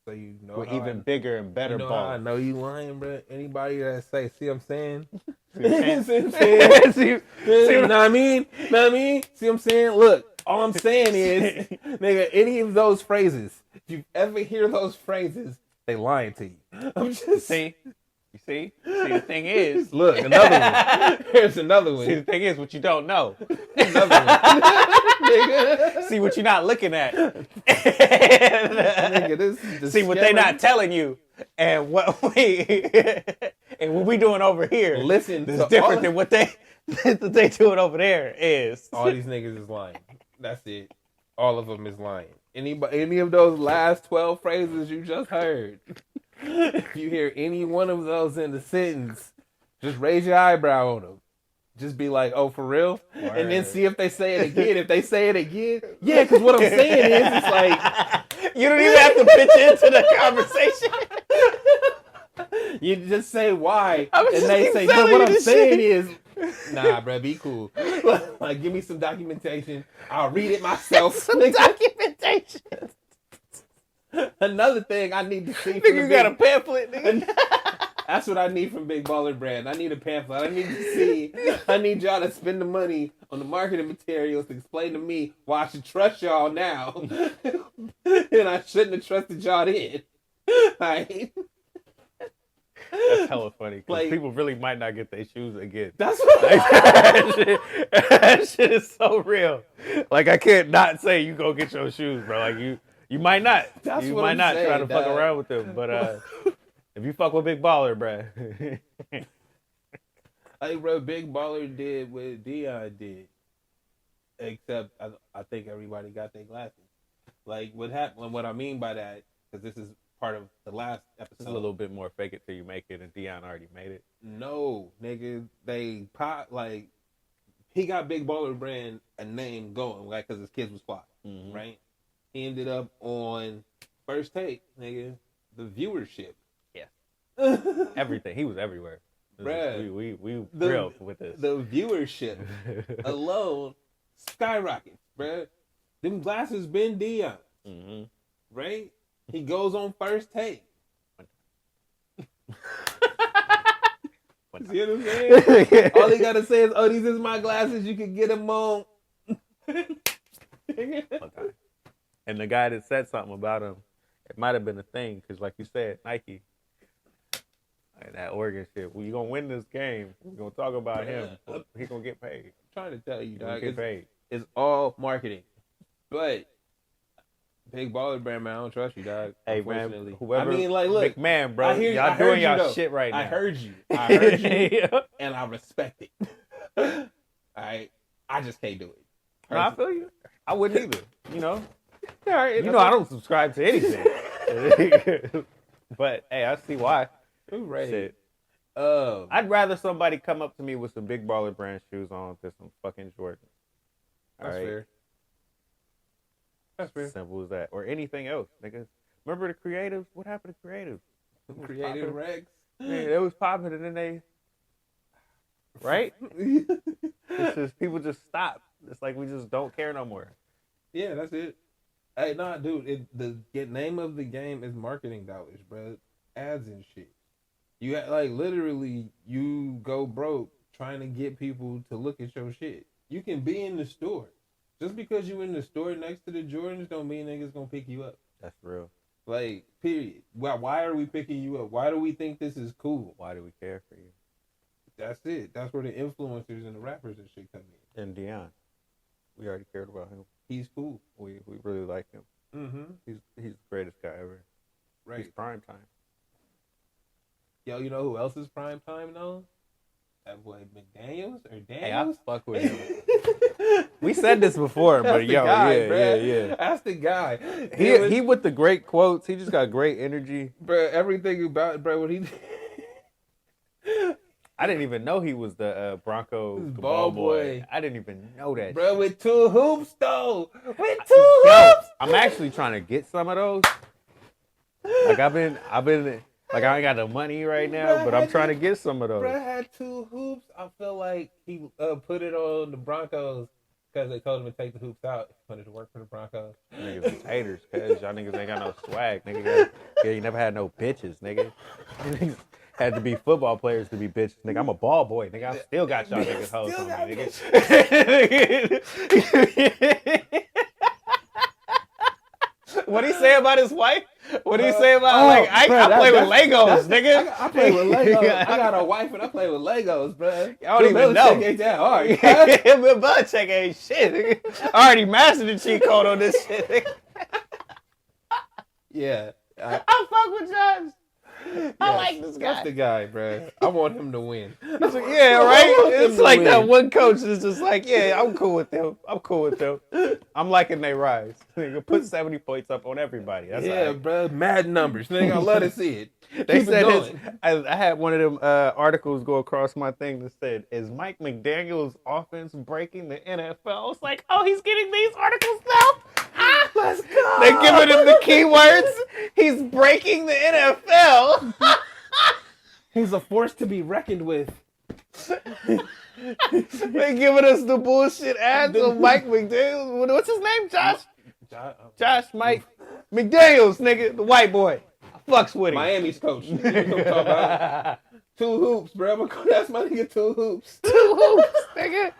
S1: So you know
S4: we're even bigger and better baller.
S1: I know you lying, bro. Anybody that say, see what I'm saying?
S4: See
S1: what I mean? Know what I mean? See what I'm saying? Look, all I'm saying is, nigga, any of those phrases, if you ever hear those phrases, they lying to you. I'm just
S4: saying. You see? See, the thing is...
S1: Look, another one. Here's another one.
S4: See, the thing is, what you don't know.
S1: Another one. Nigga.
S4: See what you're not looking at.
S1: Nigga, this is
S4: see what they not telling you. And what we doing over here.
S1: Listen,
S4: is different than what they doing over there is.
S1: All these niggas is lying. That's it. All of them is lying. Any of those last 12 phrases you just heard... If you hear any one of those in the sentence, just raise your eyebrow on them. just be like, "Oh, for real," and then
S4: Word.
S1: see if they say it again. If they say it again, yeah, because what I'm saying is, it's like
S4: you don't even have to pitch into the conversation.
S1: you just say why,
S4: I was
S1: and
S4: just
S1: they
S4: keep
S1: say,
S4: telling
S1: "But what
S4: you
S1: I'm
S4: this
S1: saying
S4: shit."
S1: is, nah, bro, be cool. Like, give me some documentation. I'll read it myself.
S4: Some documentation.
S1: Another thing I need to see.
S4: Nigga, you got a pamphlet, nigga.
S1: That's what I need from Big Baller Brand. I need a pamphlet. I need to see. I need y'all to spend the money on the marketing materials to explain to me why I should trust y'all now, and I shouldn't have trusted y'all then. Right?
S4: That's hella funny because
S1: Like-
S4: people really might not get their shoes again.
S1: That's what.
S4: that shit is so real. Like I can't not say you go get your shoes, bro. Like you might not.
S1: That's
S4: you
S1: what
S4: might
S1: I'm
S4: not try
S1: saying,
S4: to fuck
S1: dog.
S4: around with them, but if you fuck with Big Baller, bro.
S1: Like, bro, Big Baller did what Dion did, except I think everybody got their glasses. Like, what happened? What I mean by that, because this is part of the last
S4: It's
S1: episode.
S4: a little bit more fake it till you make it, and Dion already made it.
S1: No, nigga, they pop like he got Big Baller Brand a name going, like, because his kids was fly,
S4: Mhm.
S1: right? He ended up on First Take, nigga, the viewership.
S4: Yeah. Everything. He was everywhere.
S1: Bruh.
S4: We
S1: The-
S4: real with this.
S1: The viewership alone skyrockets, bruh. Them glasses been Dion,
S4: hmm
S1: right? He goes on First Take. See what I'm saying? All he gotta say is, "Oh, these is my glasses. You can get them on."
S4: One time. And the guy that said something about him, it might have been a thing, because like you said, Nike, and that Oregon shit, well, you gonna win this game, we're gonna talk about him, but he gonna get paid.
S1: I'm trying to tell you,
S4: He gonna
S1: dog.
S4: get paid.
S1: It's all marketing. But Big Baller Brand, man, I don't trust you, dog.
S4: Hey man,
S1: Unfortunately.
S4: whoever,
S1: I mean, like, look,
S4: big man, bro,
S1: I hear you. I
S4: y'all
S1: heard
S4: doing
S1: you,
S4: y'all
S1: though.
S4: shit right now.
S1: I heard you. I heard you,
S4: Yeah.
S1: and I respect it. All right, I just can't do it.
S4: No, I feel you. I wouldn't either. You know,
S1: All right,
S4: you know, I don't subscribe to anything. But hey, I see why.
S1: Right.
S4: Shit.
S1: Um,
S4: I'd rather somebody come up to me with some Big Baller Brand shoes on than some fucking Jordans.
S1: that's fair. That's fair.
S4: Simple as that. Or anything else, niggas. Remember the creatives? What happened to creatives?
S1: Creative Rex.
S4: Man, it was popping and then they, right? It's just people just stop. It's like we just don't care no more.
S1: Yeah, that's it. Hey, nah, dude. The name of the game is marketing dollars, bro. Ads and shit. You like literally, you go broke trying to get people to look at your shit. You can be in the store. Just because you in the store next to the Jordans don't mean niggas gonna pick you up.
S4: That's real.
S1: Like, period. Why are we picking you up? Why do we think this is cool?
S4: Why do we care for you?
S1: That's it. That's where the influencers and the rappers and shit come in.
S4: And Dion, we already cared about him.
S1: He's cool.
S4: We really like him.
S1: Mm-hmm.
S4: He's the greatest guy ever.
S1: Right.
S4: He's prime time.
S1: Yo, you know who else is prime time though? That boy McDaniels or Daniels?
S4: Hey, I fuck with him. We said this before, but
S1: That's the
S4: yo,
S1: guy,
S4: yeah,
S1: bruh.
S4: yeah.
S1: That's the guy.
S4: He with the great quotes. He just got great energy.
S1: Bro, everything about bro, what he
S4: I didn't even know he was the Bronco
S1: Ball boy.
S4: I didn't even know that.
S1: bro, with two hoops though. With two
S4: Yo,
S1: hoops.
S4: I'm actually trying to get some of those. Like I've been like I ain't got the money right now, but I'm trying to get some of those.
S1: Bro had two hoops. I feel like he put it on the Broncos because they told him to take the hoops out. He wanted to work for the Broncos.
S4: Niggas is haters, cause y'all niggas ain't got no swag, nigga. Yeah, you never had no bitches, nigga. You niggas had to be football players to be bitches, nigga. I'm a ball boy, nigga. I still got y'all niggas hoes
S1: Still
S4: on
S1: got
S4: me, nigga. What he say about his wife? What he say about I play with Legos, nigga?
S1: I play with Legos. I got a wife and I play with Legos, bro.
S4: I don't even know.
S1: Ain't that hard.
S4: Bill Belichick ain't shit, nigga. I already mastered the cheat code on this shit, nigga.
S1: Yeah.
S4: I fuck with Josh. I like this guy.
S1: That's the guy, bro. I want him to win.
S4: He's like, yeah, right? It's like that one coach is just like, yeah, I'm cool with them. I'm liking they rise. Nigga, put 70 points up on everybody. That's
S1: bro. Mad numbers. Nigga, I love to see it.
S4: They
S1: Keep
S4: said
S1: it going.
S4: I had one of them articles go across my thing that said, is Mike McDaniels' offense breaking the NFL? I was like, oh, he's getting these articles now? Ah,
S1: Let's go.
S4: they're giving him the keywords. He's breaking the NFL.
S1: He's a force to be reckoned with.
S4: They giving us the bullshit ads of Mike McDaniels. What's his name? Josh Mike McDaniels, nigga, the white boy. I fucks with him.
S1: Miami's coach. You know what I'm talking about? 2 hoops, bro. That's my nigga. 2 hoops.
S4: 2 hoops, nigga.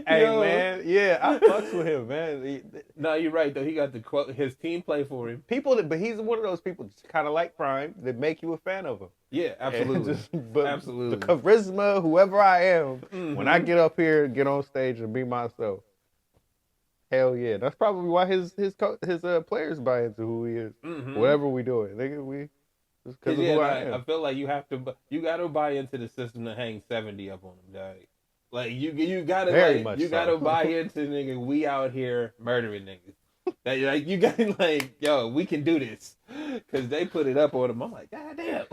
S4: Hey,
S1: Yo.
S4: man, yeah, I fucks with him, man.
S1: No, you're right though. He got his team play for him.
S4: But he's one of those people, kind of like Prime, that make you a fan of him.
S1: Yeah, absolutely. Absolutely.
S4: The charisma, whoever I am, when I get up here, get on stage, and be myself. Hell yeah, that's probably why his players buy into who he is. Whatever we doing, nigga, just because of who I am.
S1: I feel like you gotta buy into the system to hang 70 up on him, dog. Like you gotta gotta buy into nigga. We out here murdering niggas. Like you got like, yo, we can do this, because they put it up on them. I'm like, god damn.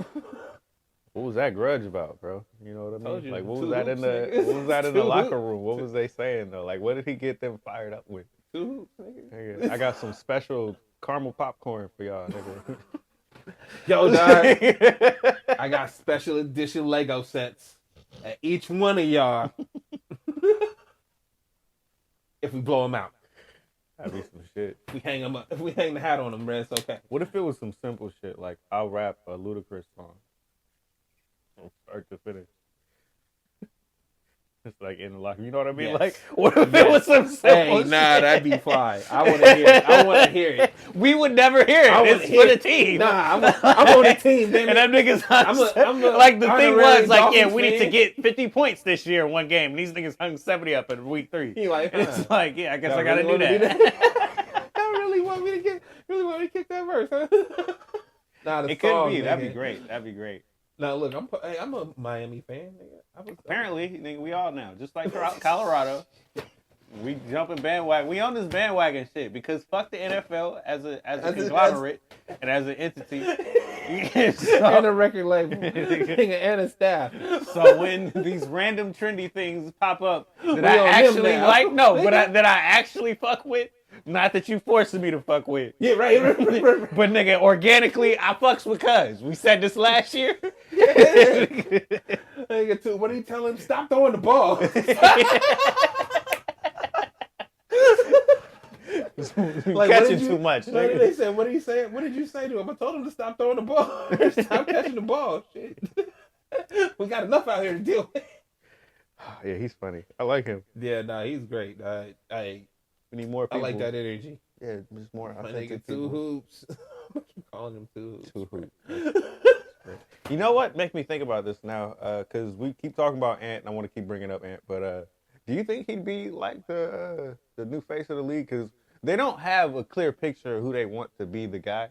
S4: What was that grudge about, bro? You know what I mean? Like, what was that in the
S1: Two
S4: locker
S1: hoops.
S4: room? What was they saying though? Like, what did he get them fired up with?
S1: 2 hoops, nigga.
S4: Nigga, I got some special caramel popcorn for y'all, nigga.
S1: Yo, dog. I got special edition Lego sets at each one of y'all. If we blow them out,
S4: That'd be some shit.
S1: if we hang them up, if we hang the hat on them, bro, it's okay.
S4: What if it was some simple shit like I'll rap a Ludacris song from start to finish? It's like in the locker, you know what I mean?
S1: Yes.
S4: Like, what if it was some simple
S1: Hey,
S4: shit?
S1: nah, that'd be fly. I want to hear it. I want to hear it.
S4: We would never hear it.
S1: I wanna
S4: It's
S1: hear
S4: for the
S1: it.
S4: team.
S1: Nah, I'm on the team, baby.
S4: And them niggas,
S1: I'm a
S4: like the thing
S1: honorary
S4: was like, yeah,
S1: Dolphins
S4: we need to
S1: fan.
S4: get 50 points this year in one game. And these niggas hung 70 up in week 3.
S1: He like,
S4: And it's like, yeah, I guess
S1: Y'all
S4: I gotta
S1: really
S4: do
S1: want me to
S4: that.
S1: Y'all really want me to kick that verse, huh? Nah, the
S4: It could
S1: song,
S4: be. That'd
S1: nigga.
S4: be great. That'd be great.
S1: Now look, I'm a Miami fan, nigga.
S4: Apparently, nigga, we all now. Just like Colorado. We jumping bandwagon. We on this bandwagon shit because fuck the NFL as a conglomerate and as an entity.
S1: And a record label, nigga, and a staff.
S4: So when these random trendy things pop up that
S1: We
S4: I
S1: on him
S4: actually
S1: now.
S4: like, that I actually fuck with, not that you forcing me to fuck with.
S1: Yeah, right.
S4: But nigga, organically, I fucks with cuz. We said this last year.
S1: Nigga, too. What are you telling him? Stop throwing the ball. Like,
S4: Catching too much.
S1: Like,
S4: Nigga.
S1: they said, what did he say? What did you say to him? I told him to stop throwing the ball. Stop catching the ball. Shit. We got enough out here to deal with.
S4: Yeah, he's funny. I like him.
S1: Yeah, nah, he's great.
S4: We need more
S1: I
S4: people.
S1: like that energy.
S4: Yeah, just more
S1: My
S4: authentic
S1: nigga, 2
S4: people.
S1: hoops. I'm calling him 2 hoops.
S4: 2 hoops. You know what? Make me think about this now, because we keep talking about Ant, and I want to keep bringing up Ant. But do you think he'd be like the new face of the league? Because they don't have a clear picture of who they want to be the guy,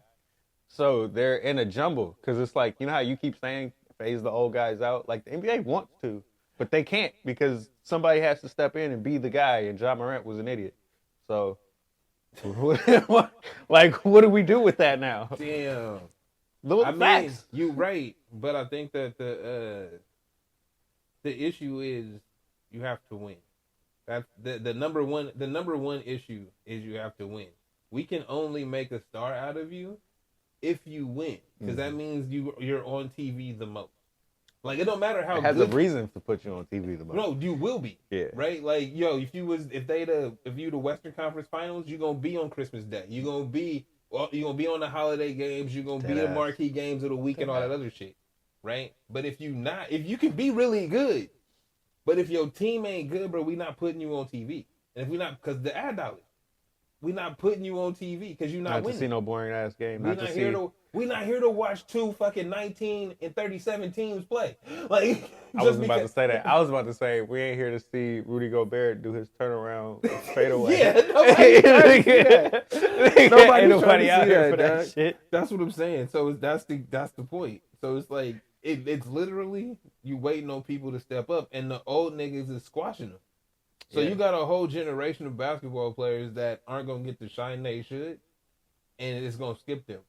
S4: so they're in a jumble. Because it's like, you know how you keep saying phase the old guys out. Like the NBA wants to, but they can't because somebody has to step in and be the guy. And Ja Morant was an idiot. So, like, what do we do with that now?
S1: Damn.
S4: I
S1: mean, you right, but I think that the issue is you have to win. That's the number one issue is you have to win. We can only make a star out of you if you win, because that means you're on TV the most. Like, it don't matter how
S4: it has
S1: good
S4: a reason to put you on TV the most.
S1: No, you will be.
S4: Yeah.
S1: Right? Like, yo, if you the Western Conference Finals, you're gonna be on Christmas Day. You're gonna be on the holiday games. You're gonna be the marquee games of the week and all that other shit. Right? But if you can be really good, but if your team ain't good, bro, we not putting you on TV. And if we not, because the ad dollars. We not putting you on TV because you're not
S4: Not
S1: winning.
S4: to see no boring ass game.
S1: We not here to watch two fucking 19 and 37 teams play. Like
S4: I was about to say that. I was about to say we ain't here to see Rudy Gobert do his turnaround fadeaway.
S1: Yeah, nobody's trying to see that. Nobody's
S4: Nobody
S1: trying to
S4: out
S1: see
S4: here
S1: that,
S4: for that
S1: dog.
S4: shit.
S1: That's what I'm saying. So that's the point. So it's like it's literally you waiting on people to step up, and the old niggas is squashing them. So you got a whole generation of basketball players that aren't gonna get the shine they should, and it's gonna skip them.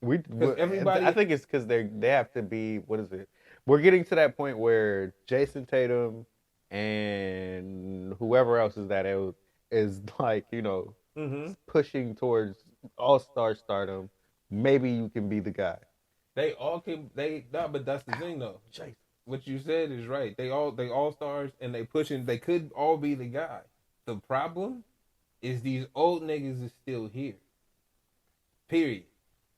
S4: I think it's because they have to be. What is it? We're getting to that point where Jason Tatum and whoever else is like pushing towards all-star stardom. Maybe you can be the guy.
S1: They all can. But that's the thing though. What you said is right. They all stars and they pushing. They could all be the guy. The problem is these old niggas is still here. Period.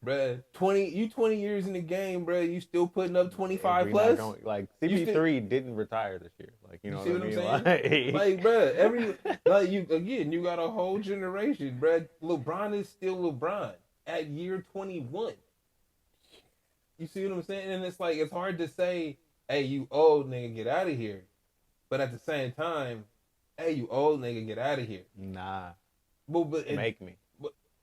S1: Bruh, 20 years in the game, bruh. You still putting up 25 plus.
S4: Like CP3 didn't retire this year. Like you know
S1: see
S4: what I
S1: I'm
S4: mean?
S1: saying? Like bruh, you got a whole generation, bruh. LeBron is still LeBron at year 21. You see what I'm saying? And it's like it's hard to say, hey, you old nigga, get out of here. But at the same time, hey, you old nigga, get out of here.
S4: Nah.
S1: But
S4: make me.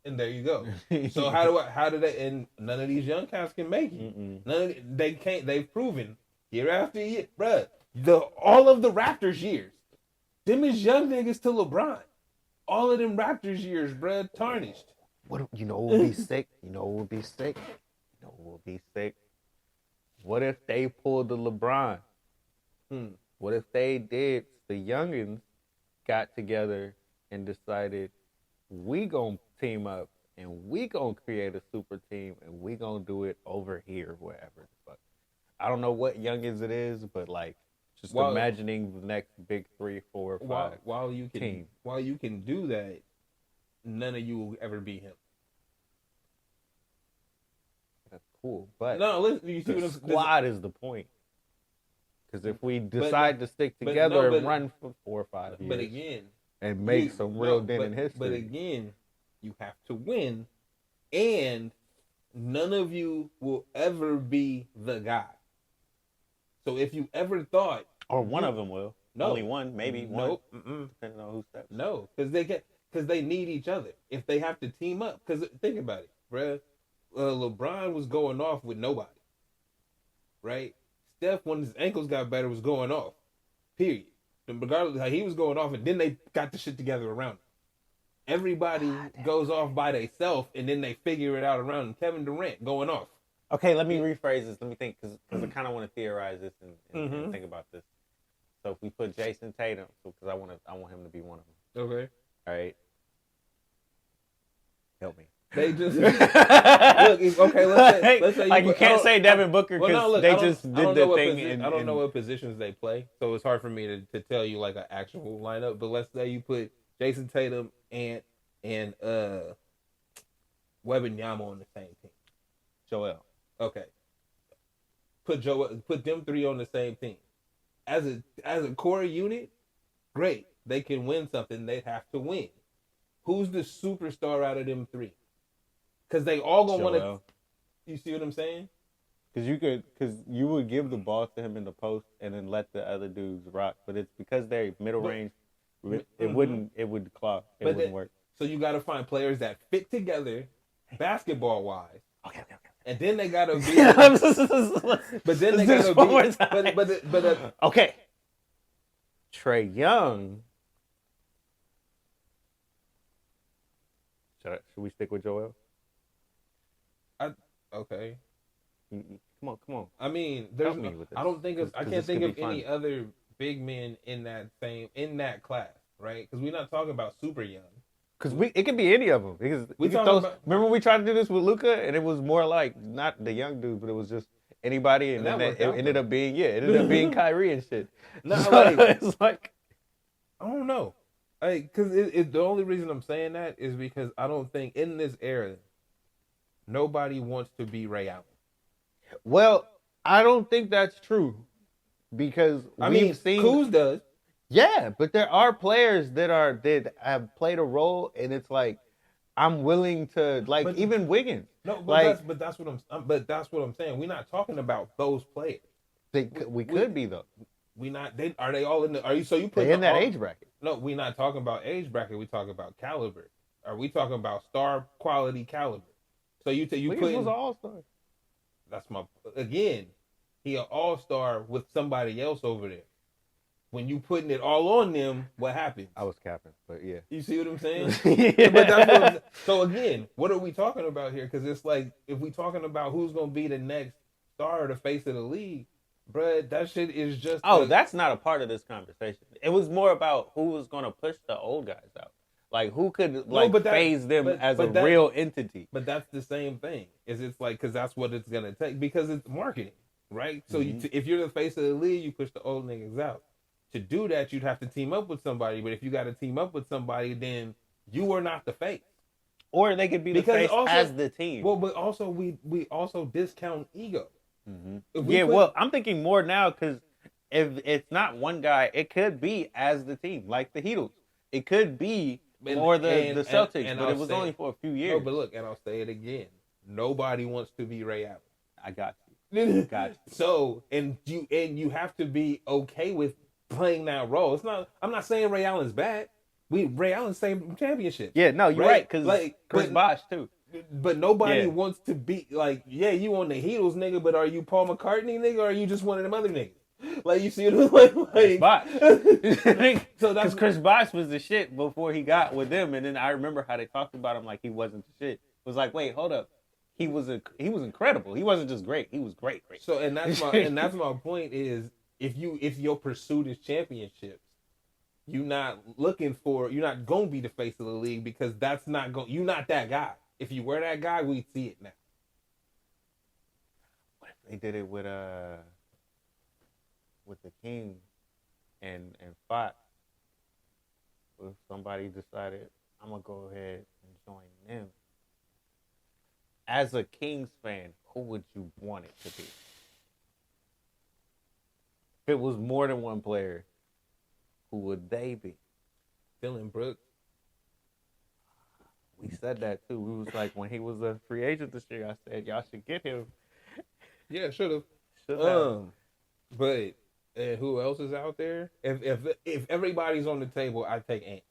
S1: And there you go. So how do they? And none of these young cats can make it. They can't. They've proven year after year, bruh. All of the Raptors years, them is young niggas to LeBron. All of them Raptors years, bruh, tarnished.
S4: What would be sick? What would be sick? What if they pulled the LeBron? What if they did? The youngins got together and decided we gonna team up and we gonna create a super team and we gonna do it over here, wherever the fuck. I don't know what youngins it is, but like just imagining the next big 3, 4, 5
S1: while you can do that, none of you will ever be him.
S4: That's cool, but
S1: no, listen, you see
S4: the
S1: what
S4: squad is the point. Because if we decide to stick together and run for 4 or 5 years,
S1: but again,
S4: and make some real dent in history.
S1: But again, you have to win, and none of you will ever be the guy. So if you ever thought,
S4: or one of them will, only one, maybe
S1: one,
S4: depending on who steps.
S1: No, because they need each other. If they have to team up, because think about it, bruh. LeBron was going off with nobody, right? Steph, when his ankles got better, was going off. Period. And regardless of how he was going off, and then they got the shit together around him. Everybody goes off by themselves, and then they figure it out around him. Kevin Durant going off.
S4: Okay, let me rephrase this. Let me think, because I kind of want to theorize this and think about this. So if we put Jason Tatum, because I want him to be one of them.
S1: Okay.
S4: All right. Help me.
S1: They just look. Okay, let's say
S4: you can't say Devin Booker because they just did the thing.
S1: I don't know what positions they play, so it's hard for me to tell you like an actual lineup. But let's say you put Jason Tatum and Wembanyama on the same team.
S4: Joel.
S1: Okay. Put them three on the same team. As a core unit, great. They can win something. They have to win. Who's the superstar out of them three? Because they all gonna want to. You see what I'm saying?
S4: Because you would give the ball to him in the post and then let the other dudes rock. But it's because they're middle range. It would clock. It wouldn't work.
S1: So you got to find players that fit together, basketball wise.
S4: Okay.
S1: And then they gotta be. But then they gotta be. But
S4: okay. Trae Young. Should we stick with Joel?
S1: Okay.
S4: Come on.
S1: I mean, I can't think of any other big men in that class, right? Because we're not talking about super young.
S4: Because it could be any of them. Because remember when we tried to do this with Luka, and it was more like not the young dudes, but it was just anybody, and then it ended up being Kyrie and shit.
S1: No,
S4: it's like
S1: I don't know, because the only reason I'm saying that is because I don't think in this era nobody wants to be Ray Allen.
S4: Well, I don't think that's true because
S1: Kuz does.
S4: Yeah, but there are players that have played a role, and it's like I'm willing to
S1: But
S4: even Wiggins.
S1: no,
S4: Like
S1: that's what I'm saying. We're not talking about those players.
S4: we could be though.
S1: We not. They are they all in the? Are you so you put
S4: They in that age bracket.
S1: No, we're not talking about age bracket. We talking about caliber. Are we talking about star quality caliber? So you
S4: Wiggins
S1: put
S4: was an all-star.
S1: that's my again. He an all-star with somebody else over there. When you putting it all on them, what happens?
S4: I was capping, but yeah.
S1: You see what I'm saying?
S4: Yeah.
S1: But that's what so again, what are we talking about here? Because it's like if we talking about who's gonna be the next star or the face of the league, bruh, that shit is just.
S4: That's not a part of this conversation. It was more about who was going to push the old guys out. Like who could phase them as a real entity.
S1: But that's the same thing. It's like because that's what it's gonna take because it's marketing, right? So if you're the face of the league, you push the old niggas out. To do that, you'd have to team up with somebody. But if you got to team up with somebody, then you are not the face.
S4: Or they could be the face as the team.
S1: Well, but also we also discount ego.
S4: Well, I'm thinking more now because if it's not one guy, it could be as the team, like the Heatles. It could be or the Celtics, but it was only for a few years.
S1: No, but look, and I'll say it again. Nobody wants to be Ray Allen.
S4: I got you.
S1: So, and you have to be okay with playing that role. It's not. I'm not saying Ray Allen's bad. Ray Allen's same championship.
S4: Yeah, no, you're right. Because Chris Bosh too.
S1: But nobody wants to be like, yeah, you on the Heatles, nigga. But are you Paul McCartney, nigga? Or are you just one of them other niggas? Like you see what I'm like?
S4: Bosh.
S1: So that's
S4: because Chris Bosh was the shit before he got with them, and then I remember how they talked about him like he wasn't the shit. It was like, wait, hold up. He was incredible. He wasn't just great. He was great.
S1: So and that's my point is if your pursuit is championships, you're not gonna be the face of the league because you're not that guy. If you were that guy, we'd see it now.
S4: What if they did it with the King and Fox? What if somebody decided I'm gonna go ahead and join them? As a Kings fan, who would you want it to be? If it was more than one player, who would they be?
S1: Dylan Brooks.
S4: We said that too. We was like, when he was a free agent this year, I said y'all should get him.
S1: Yeah, should have. But who else is out there? If everybody's on the table, I'd take Ant.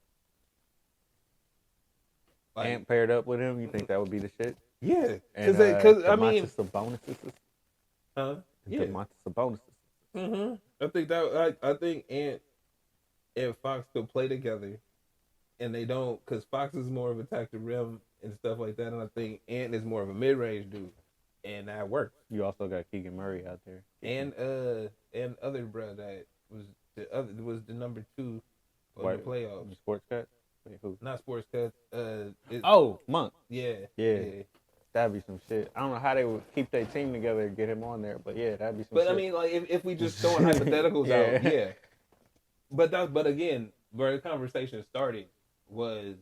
S4: Ant paired up with him, you think that would be the shit?
S1: Yeah, because I mean,
S4: bonuses.
S1: Huh? Yeah,
S4: bonuses.
S1: I think Ant and Fox could play together, and they don't because Fox is more of a attack the rim and stuff like that, and I think Ant is more of a mid range dude, and that works.
S4: You also got Keegan Murray out there,
S1: and other bro that was the number 2 in the playoffs.
S4: Sports cut. Wait, who?
S1: Not sports cut.
S4: Monk.
S1: Yeah.
S4: That'd be some shit. I don't know how they would keep their team together and get him on there, but yeah, that'd be some
S1: shit. But
S4: I
S1: mean, like if we just throwing hypotheticals out, yeah. But again, where the conversation started was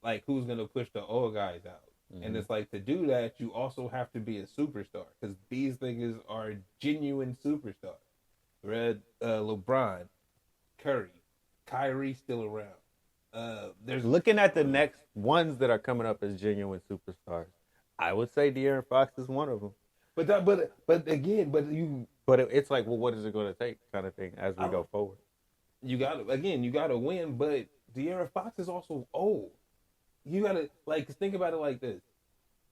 S1: like who's gonna push the old guys out, and it's like to do that you also have to be a superstar because these niggas are genuine superstars. LeBron, Curry, Kyrie still around. There's
S4: looking at the next ones that are coming up as genuine superstars. I would say De'Aaron Fox is one of them. But it's like, well, what is it going to take, kind of thing, as we go forward.
S1: You got to win. But De'Aaron Fox is also old. You got to think about it like this: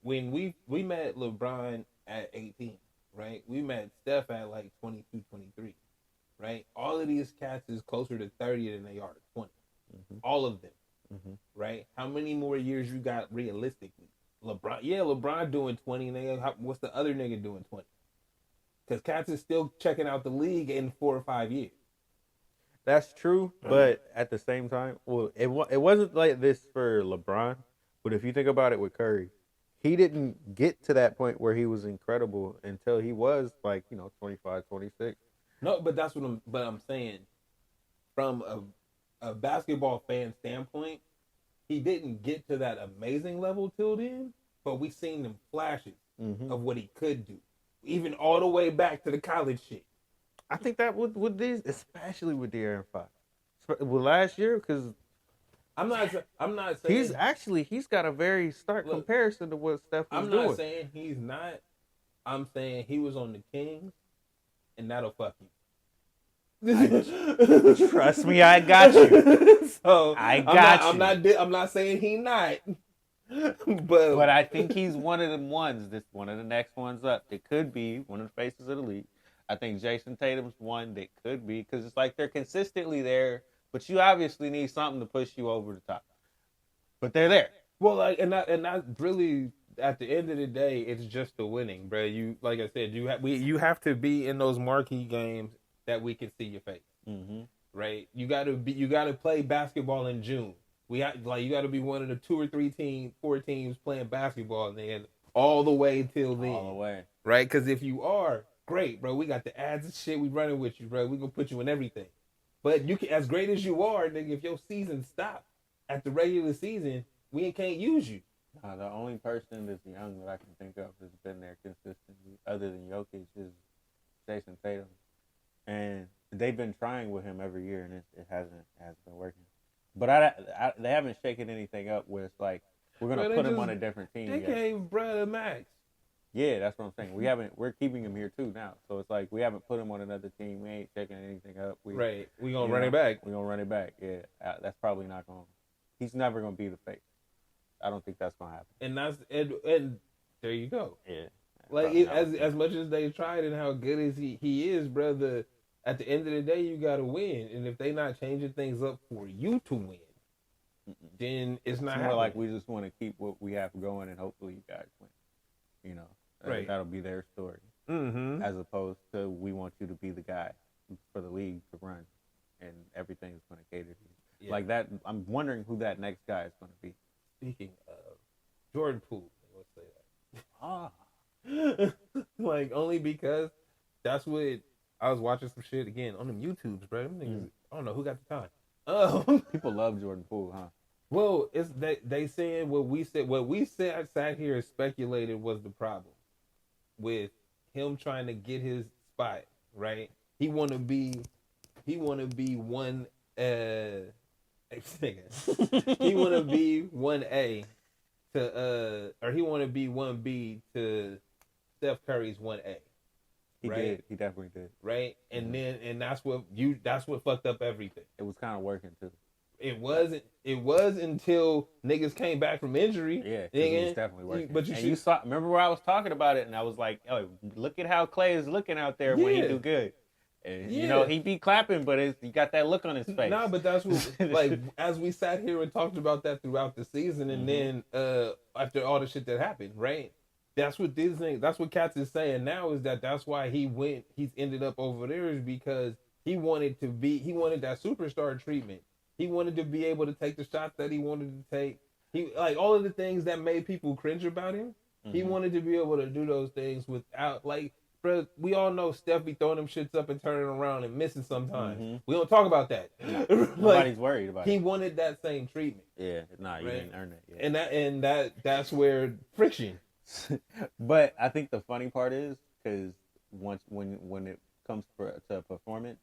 S1: when we met LeBron at 18, right? We met Steph at 22, 23, right? All of these cats is closer to 30 than they are to 20. All of them, right? How many more years you got realistically? LeBron doing 20. What's the other nigga doing 20? Because cats is still checking out the league in 4 or 5 years.
S4: That's true, but at the same time, well, it wasn't like this for LeBron. But if you think about it with Curry, he didn't get to that point where he was incredible until he was 25, 26.
S1: No, but that's what I'm saying. From a basketball fan standpoint, he didn't get to that amazing level till then, but we seen them flashes of what he could do, even all the way back to the college shit.
S4: I think that with these, especially with De'Aaron Fox, Well, last year, because
S1: I'm not saying
S4: he's got a very stark comparison to what Steph was doing.
S1: I'm not saying he's not. I'm saying he was on the Kings, and that'll fuck you.
S4: Trust me, I got you.
S1: So
S4: I'm
S1: not saying he not. but
S4: I think he's one of them ones. This one of the next ones up. It could be one of the faces of the league. I think Jason Tatum's one that could be, because it's like they're consistently there, but you obviously need something to push you over the top. But they're there.
S1: Well, like, and that really, at the end of the day, it's just the winning, bro. You, like I said, you have to be in those marquee games that we can see your face, right? You got to play basketball in June. You got to be one of the 2 or 4 teams playing basketball, then all the way till then,
S4: all the way,
S1: right? Because if you are great, bro, we got the ads and shit. We running with you, bro. We gonna put you in everything. But you can, as great as you are, nigga, if your season stops at the regular season, we can't use you.
S4: The only person that's young that I can think of that's been there consistently, other than Jokic, is Jason Tatum, and they've been trying with him every year, and it hasn't been working. But they haven't shaken anything up where it's like we're gonna put him on a different team.
S1: They gave Brother Max.
S4: Yeah, that's what I'm saying. We're keeping him here too now, so it's like we haven't put him on another team. We ain't shaking anything up. We
S1: gonna run it back.
S4: We gonna run it back. Yeah, that's probably not going. He's never gonna be the face. I don't think that's gonna happen.
S1: And there you go.
S4: Yeah.
S1: Like as much as they tried and how good is he is, brother. At the end of the day, you gotta win, and if they not changing things up for you to win, then it's not
S4: more like we just want to keep what we have going, and hopefully you guys win. You know,
S1: right?
S4: That'll be their story, as opposed to we want you to be the guy for the league to run, and everything's going to cater to you. Yeah. Like that, I'm wondering who that next guy is going to be.
S1: Speaking of Jordan Poole, let's say that. Like only because that's what. I was watching some shit again on them YouTubes, bro. Them niggas, I don't know who got the time.
S4: People love Jordan Poole, huh?
S1: Well, it's they saying what we sat here and speculated was the problem with him trying to get his spot, right? He wanna be one he wanna be 1A to or he wanna be 1B to Steph Curry's 1A.
S4: He did. He definitely did.
S1: Right? And that's what fucked up everything.
S4: It was kind of working too.
S1: It was until niggas came back from injury.
S4: Yeah, it was definitely working.
S1: But
S4: you saw, remember where I was talking about it, and I was like, "Oh, look at how Clay is looking out there when he do good." And, you know, he be clapping, but he got that look on his face.
S1: Nah, but that's what, like, as we sat here and talked about that throughout the season, and then after all the shit that happened, right? That's what Katz is saying now, is that's why he's ended up over there, is because he wanted that superstar treatment. He wanted to be able to take the shots that he wanted to take. He, like, all of the things that made people cringe about him, he wanted to be able to do those things without, like, bro, we all know Steph be throwing them shits up and turning around and missing sometimes. We don't talk about that.
S4: Nobody's worried about it.
S1: He wanted that same treatment.
S4: Yeah, you didn't earn it yet.
S1: And that's where friction.
S4: But I think the funny part is, because when it comes to performance,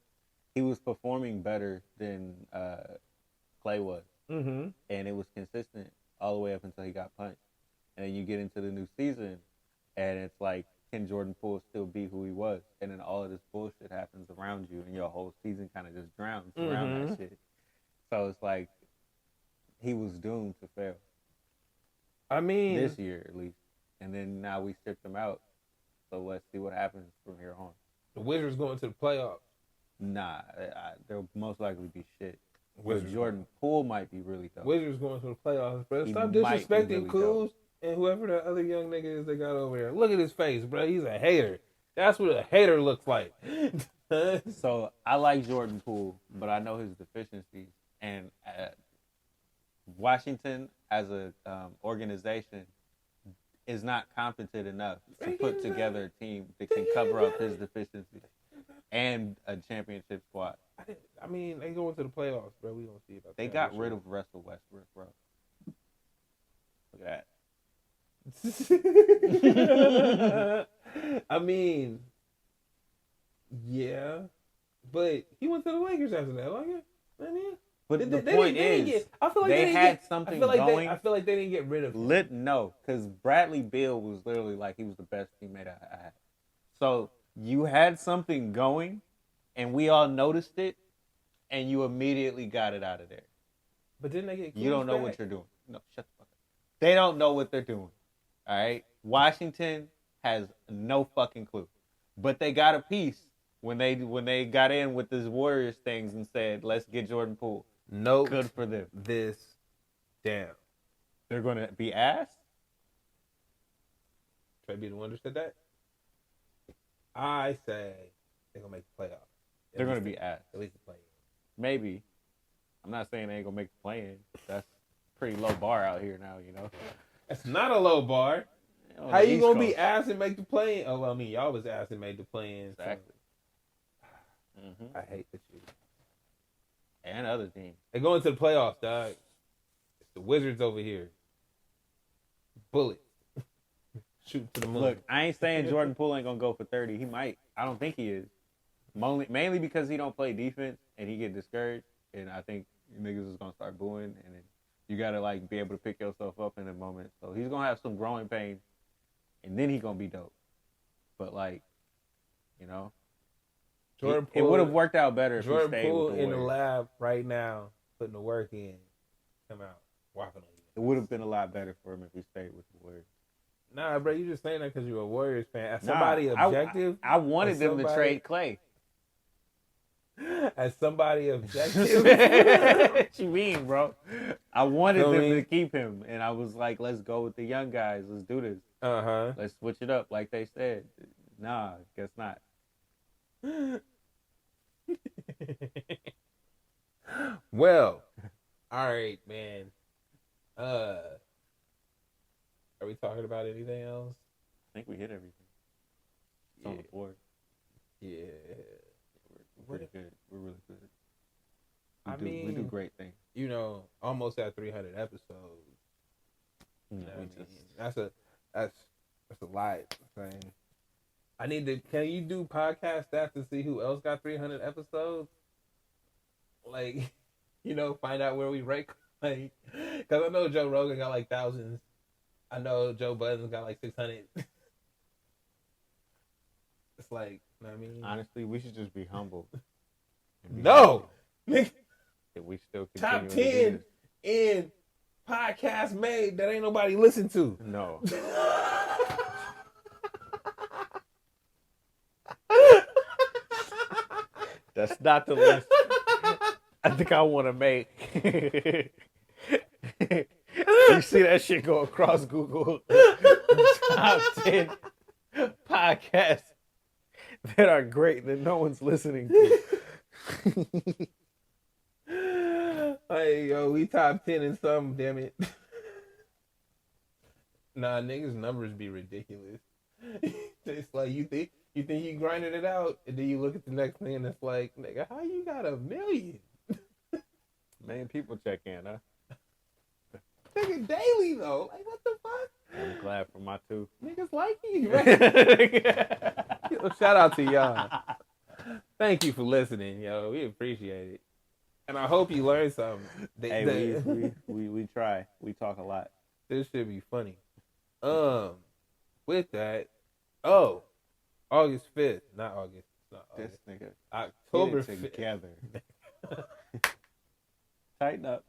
S4: he was performing better than Clay was, and it was consistent all the way up until he got punched. And then you get into the new season, and it's like, can Jordan Poole still be who he was? And then all of this bullshit happens around you, and your whole season kind of just drowns around that shit. So it's like he was doomed to fail.
S1: I mean,
S4: this year at least. And then now we stripped him out. So let's see what happens from here on.
S1: The Wizards going to the playoffs.
S4: Nah, they'll most likely be shit. But Jordan Poole might be really tough.
S1: Wizards going to the playoffs, bro. Stop disrespecting Kuz and whoever that other young nigga is they got over there. Look at his face, bro. He's a hater. That's what a hater looks like.
S4: So I like Jordan Poole, but I know his deficiencies. And Washington as a organization is not competent enough to put together a team that can cover up his deficiencies and a championship squad.
S1: I mean, they going to the playoffs, bro. We don't see about that.
S4: They got rid of Russell Westbrook, bro. Look at
S1: that. I mean, yeah, but he went to the Lakers after that, like it. I mean,
S4: But
S1: they,
S4: the
S1: they
S4: point
S1: didn't
S4: is,
S1: get, I feel like
S4: they
S1: didn't
S4: had
S1: get,
S4: something
S1: I feel like
S4: going.
S1: I feel like they didn't get rid of him.
S4: No, because Bradley Beal was literally like he was the best teammate I had. So you had something going, and we all noticed it, and you immediately got it out of there.
S1: But didn't they get?
S4: You don't know what you're doing. No, shut the fuck up. They don't know what they're doing. All right, Washington has no fucking clue, but they got a piece when they got in with this Warriors things and said, "Let's get Jordan Poole."
S1: No,
S4: Good for them.
S1: This down.
S4: They're gonna be asked.
S1: Trey be the one who said that. I say they're gonna make the playoffs.
S4: They're gonna be asked.
S1: At least the play.
S4: Maybe. I'm not saying they ain't gonna make the play-in. That's a pretty low bar out here now, you know.
S1: That's not a low bar. How you gonna be asked and make the play-in? Oh, well, I mean, y'all was asked and made the play-in.
S4: Exactly.
S1: So. I hate that you.
S4: And other teams.
S1: They go into the playoffs, dog. It's the Wizards over here. Bullet. Shoot to the moon.
S4: Look, I ain't saying Jordan Poole ain't gonna go for 30. He might. I don't think he is. Mainly because he don't play defense and he get discouraged. And I think niggas is gonna start booing, and then you gotta like be able to pick yourself up in a moment. So he's gonna have some growing pains, and then he gonna be dope. But like, you know,
S1: Jordan
S4: it would have worked out better if
S1: Jordan
S4: he stayed
S1: Poole
S4: with the
S1: in the
S4: Warriors.
S1: lab right now, putting the work in, come out walking on you.
S4: It would have been a lot better for him if he stayed with the Warriors.
S1: Nah, bro, you just saying that because you're a Warriors fan. As somebody objective,
S4: I wanted them to trade Clay.
S1: As somebody objective,
S4: What you mean, bro? I wanted them
S1: mean?
S4: to keep him, and I was like, let's go with the young guys. Let's do this. Let's switch it up, like they said. Nah, guess not.
S1: Well, all right, man. Are we talking about anything else?
S4: I think we hit everything. It's on the board.
S1: Yeah.
S4: We're pretty good. We're really good.
S1: We
S4: do great things.
S1: You know, almost at 300 episodes. You know that's a lot. Thing. I need to. Can you do podcast stats to see who else got 300 episodes? Like, you know, find out where we rank. Like, because I know Joe Rogan got like thousands. I know Joe Budden got like 600. It's like, you know what I mean?
S4: Honestly, we should just be humble.
S1: No!
S4: If we still
S1: Top
S4: continue
S1: 10 in podcasts made that ain't nobody listen to.
S4: No. That's not the list I think I want to make. You see that shit go across Google. Top 10 podcasts that are great that no one's listening to.
S1: Hey, yo, we top 10 in something, damn it. Nah, niggas' numbers be ridiculous. It's like you think you grinded it out, and then you look at the next thing and it's like, nigga, how you got 1 million?
S4: Man, people check in, huh?
S1: Nigga, daily though. Like, what the fuck?
S4: I'm glad for my 2.
S1: Niggas like you, right? Yo, shout out to y'all. Thank you for listening, yo. We appreciate it. And I hope you learned something.
S4: We try. We talk a lot.
S1: This should be funny. With that, August 5th. Not August. Not August.
S4: This nigga.
S1: October
S4: Get it
S1: 5th.
S4: together. Tighten up.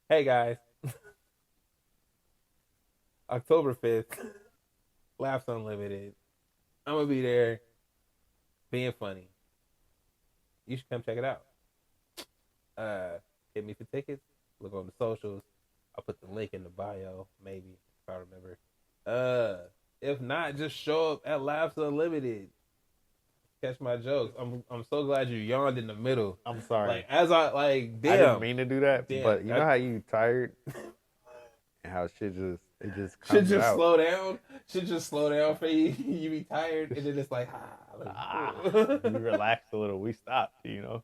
S1: Hey guys. October 5th. Laughs Unlimited. I'm gonna be there being funny. You should come check it out. Hit me for tickets. Look on the socials. I'll put the link in the bio, maybe, if I remember. If not, just show up at Laughs Unlimited. Catch my jokes. I'm so glad you yawned in the middle.
S4: I'm sorry.
S1: Like, damn.
S4: I didn't mean to do that,
S1: Damn.
S4: but you know how you tired and how shit just comes
S1: Should just
S4: out.
S1: slow down. Should just slow down for you. You be tired, and then it's like,
S4: You relaxed a little. We stopped, you know.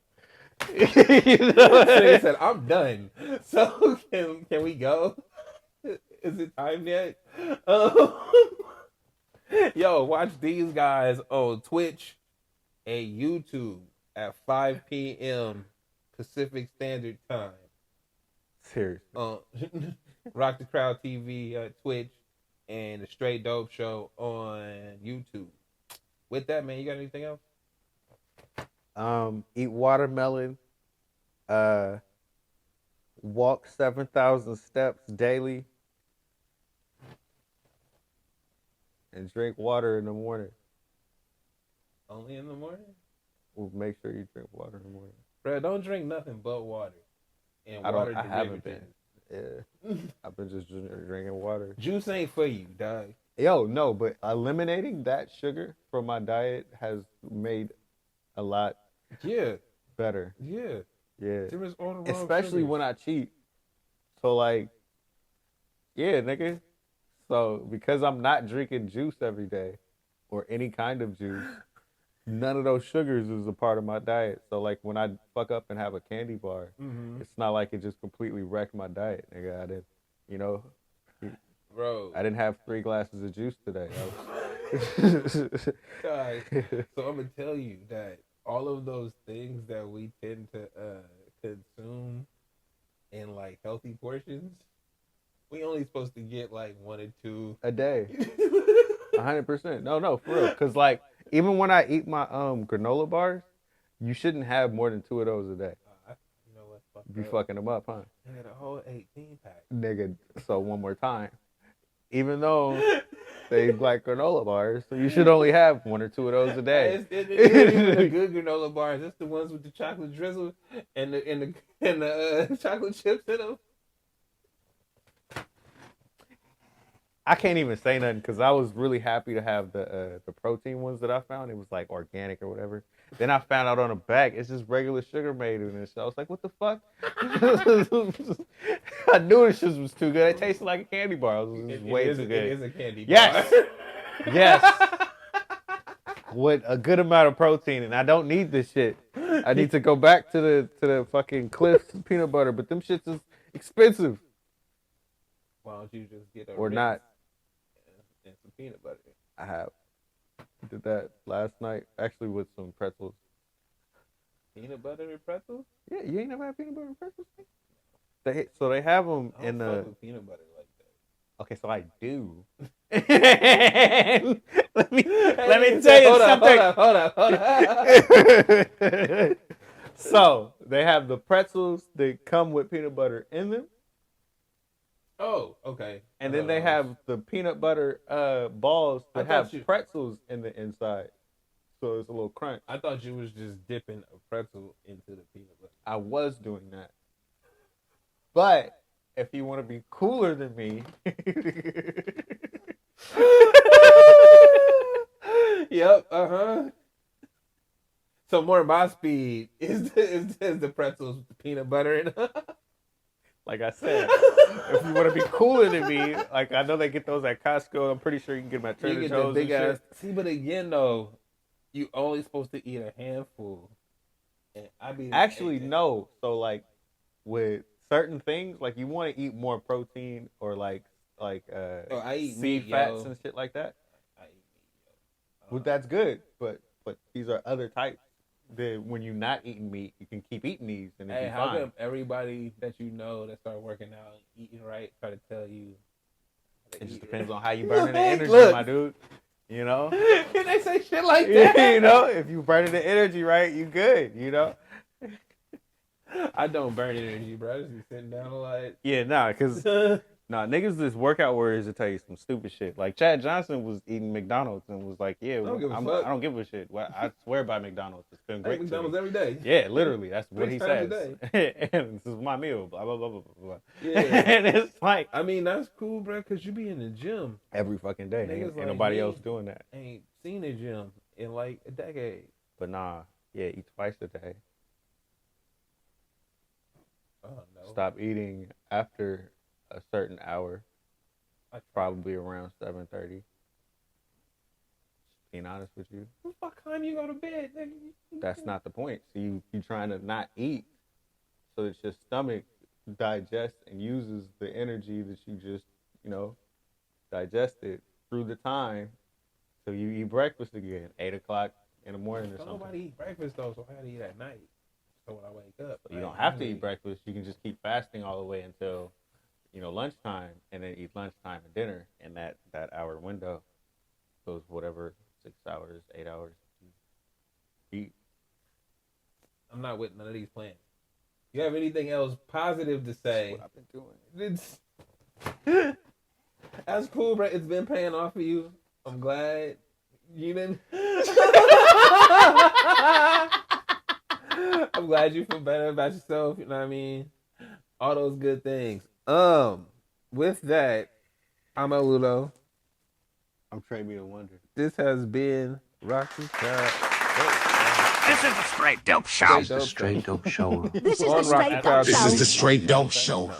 S1: Nigga said, I'm done. So can we go? Is it time yet? Yo, watch these guys on Twitch and YouTube. at 5 p.m. Pacific Standard Time.
S4: Seriously.
S1: Rock the Crowd TV, Twitch, and the Straight Dope Show on YouTube. With that, man, you got anything else?
S4: Eat watermelon. Walk 7,000 steps daily. And drink water in the morning.
S1: Only in the morning?
S4: Well, make sure you drink water in the morning.
S1: Bro, don't drink nothing but water. And
S4: I
S1: water
S4: haven't
S1: derivatives.
S4: been. Yeah. I've been just drinking water.
S1: Juice ain't for you, dog.
S4: Yo, no, but eliminating that sugar from my diet has made a lot better.
S1: Yeah.
S4: Yeah.
S1: There was all the wrong
S4: Especially
S1: sugars.
S4: when I cheat. So, like, yeah, nigga. So, because I'm not drinking juice every day or any kind of juice, none of those sugars is a part of my diet. So, like, when I fuck up and have a candy bar, it's not like it just completely wrecked my diet, nigga. I didn't, you know,
S1: Bro.
S4: I didn't have 3 glasses of juice today.
S1: Guys, so I'm going to tell you that all of those things that we tend to consume in, like, healthy portions, we only supposed to get, like, 1 or 2
S4: a day. 100%. No, for real. Because, like, even when I eat my granola bars, you shouldn't have more than 2 of those a day.
S1: You know what?
S4: You be fucking them up, huh?
S1: I had a whole 18-pack.
S4: Nigga, so one more time. Even though they like granola bars, so you should only have 1 or 2 of those a day.
S1: It's even the good granola bars. It's the ones with the chocolate drizzle and the chocolate chips in them.
S4: I can't even say nothing because I was really happy to have the protein ones that I found. It was like organic or whatever. Then I found out on the back it's just regular sugar made in it. So I was like, what the fuck? I knew this shit was too good. It tasted like a candy bar. It was just way too good.
S1: It is a candy bar.
S4: Yes. Yes. With a good amount of protein, and I don't need this shit. I need to go back to the fucking Cliff's peanut butter, but them shits is expensive.
S1: Why don't you just get a
S4: Or
S1: Ritz
S4: not.
S1: and some peanut butter?
S4: I have. Did that last night, actually with some pretzels.
S1: Peanut butter and pretzels?
S4: Yeah, you ain't never had peanut butter and pretzels? So they have them
S1: I don't
S4: in
S1: fuck
S4: the.
S1: with peanut butter like that.
S4: Okay, so I do. let me tell you something.
S1: Hold on.
S4: So they have the pretzels that come with peanut butter in them.
S1: Oh, okay.
S4: And then they have the peanut butter balls that have
S1: you-
S4: pretzels in the inside. So it's a little crunch.
S1: I thought you was just dipping a pretzel into the peanut butter.
S4: I was doing that. But if you want to be cooler than me.
S1: Yep, So more my speed is the pretzels with the peanut butter in them.
S4: Like I said, if you want to be cooler than me, like I know they get those at Costco. I'm pretty sure you can get them at
S1: You
S4: Trader
S1: get the
S4: Joe's.
S1: big
S4: and
S1: ass.
S4: shit.
S1: See, but again though, you only supposed to eat a handful. And I be
S4: Actually, no. So like with certain things, like you want to eat more protein or like
S1: I eat
S4: seed
S1: meat,
S4: fats
S1: yo.
S4: and shit like that.
S1: I eat meat,
S4: Well, that's good, but these are other types. That when you're not eating meat, you can keep eating these and it'll
S1: Hey,
S4: be
S1: how
S4: fine.
S1: come everybody that you know that start working out and eating right try to tell you?
S4: It just depends on how you burning the energy,
S1: Look.
S4: my dude. You know?
S1: Can they say shit like that?
S4: You know, if you burning the energy right, you good, you know?
S1: I don't burn energy, bro. I just be sitting down a lot.
S4: Yeah, because niggas just workout warriors to tell you some stupid shit. Like Chad Johnson was eating McDonald's and was like, "Yeah,
S1: I don't give a
S4: I
S1: fuck.
S4: don't give a shit. Well, I swear by McDonald's. It's been
S1: I eat
S4: great. to
S1: McDonald's
S4: me."
S1: every day.
S4: Yeah, literally, that's what
S1: 3
S4: he
S1: times
S4: says.
S1: a
S4: And this is my meal. Blah blah blah blah blah.
S1: Yeah.
S4: And it's like
S1: I mean, that's cool, bro, because you be in the gym.
S4: every fucking day.
S1: Niggas
S4: Ain't
S1: like
S4: nobody
S1: me.
S4: else doing that.
S1: Ain't seen a gym in like a decade.
S4: But nah, yeah, eat twice a day.
S1: Oh, no.
S4: Stop eating after a certain hour. Probably around 7:30. Being honest with you,
S1: What the fuck time you go to bed, nigga?
S4: that's not the point. So you trying to not eat so that your stomach digests and uses the energy that you just, digested through the time. So you eat breakfast again, 8 o'clock, in the morning or
S1: Don't
S4: something.
S1: nobody eat breakfast though, so I gotta eat at night. So when I wake up,
S4: You don't have to eat breakfast. You can just keep fasting all the way until, lunchtime, and then eat lunchtime and dinner in that hour window. Those whatever 6 hours, 8 hours. Eat.
S1: I'm not with none of these plans. You have anything else positive to say?
S4: That's what I've been doing.
S1: It's that's cool, bro. It's been paying off for you. I'm glad you didn't. I'm glad you feel better about yourself. You know what I mean? All those good things. With that, I'm Ludo.
S4: I'm Trey Me the Wonder.
S1: This has been Rocky Crowd.
S5: This is the Straight Dope Show.
S1: Straight Dope Show.
S5: This is
S1: On
S5: the
S1: Rocky
S5: Straight
S1: Crowd.
S5: Dope Show.
S6: This is the Straight Dope Show.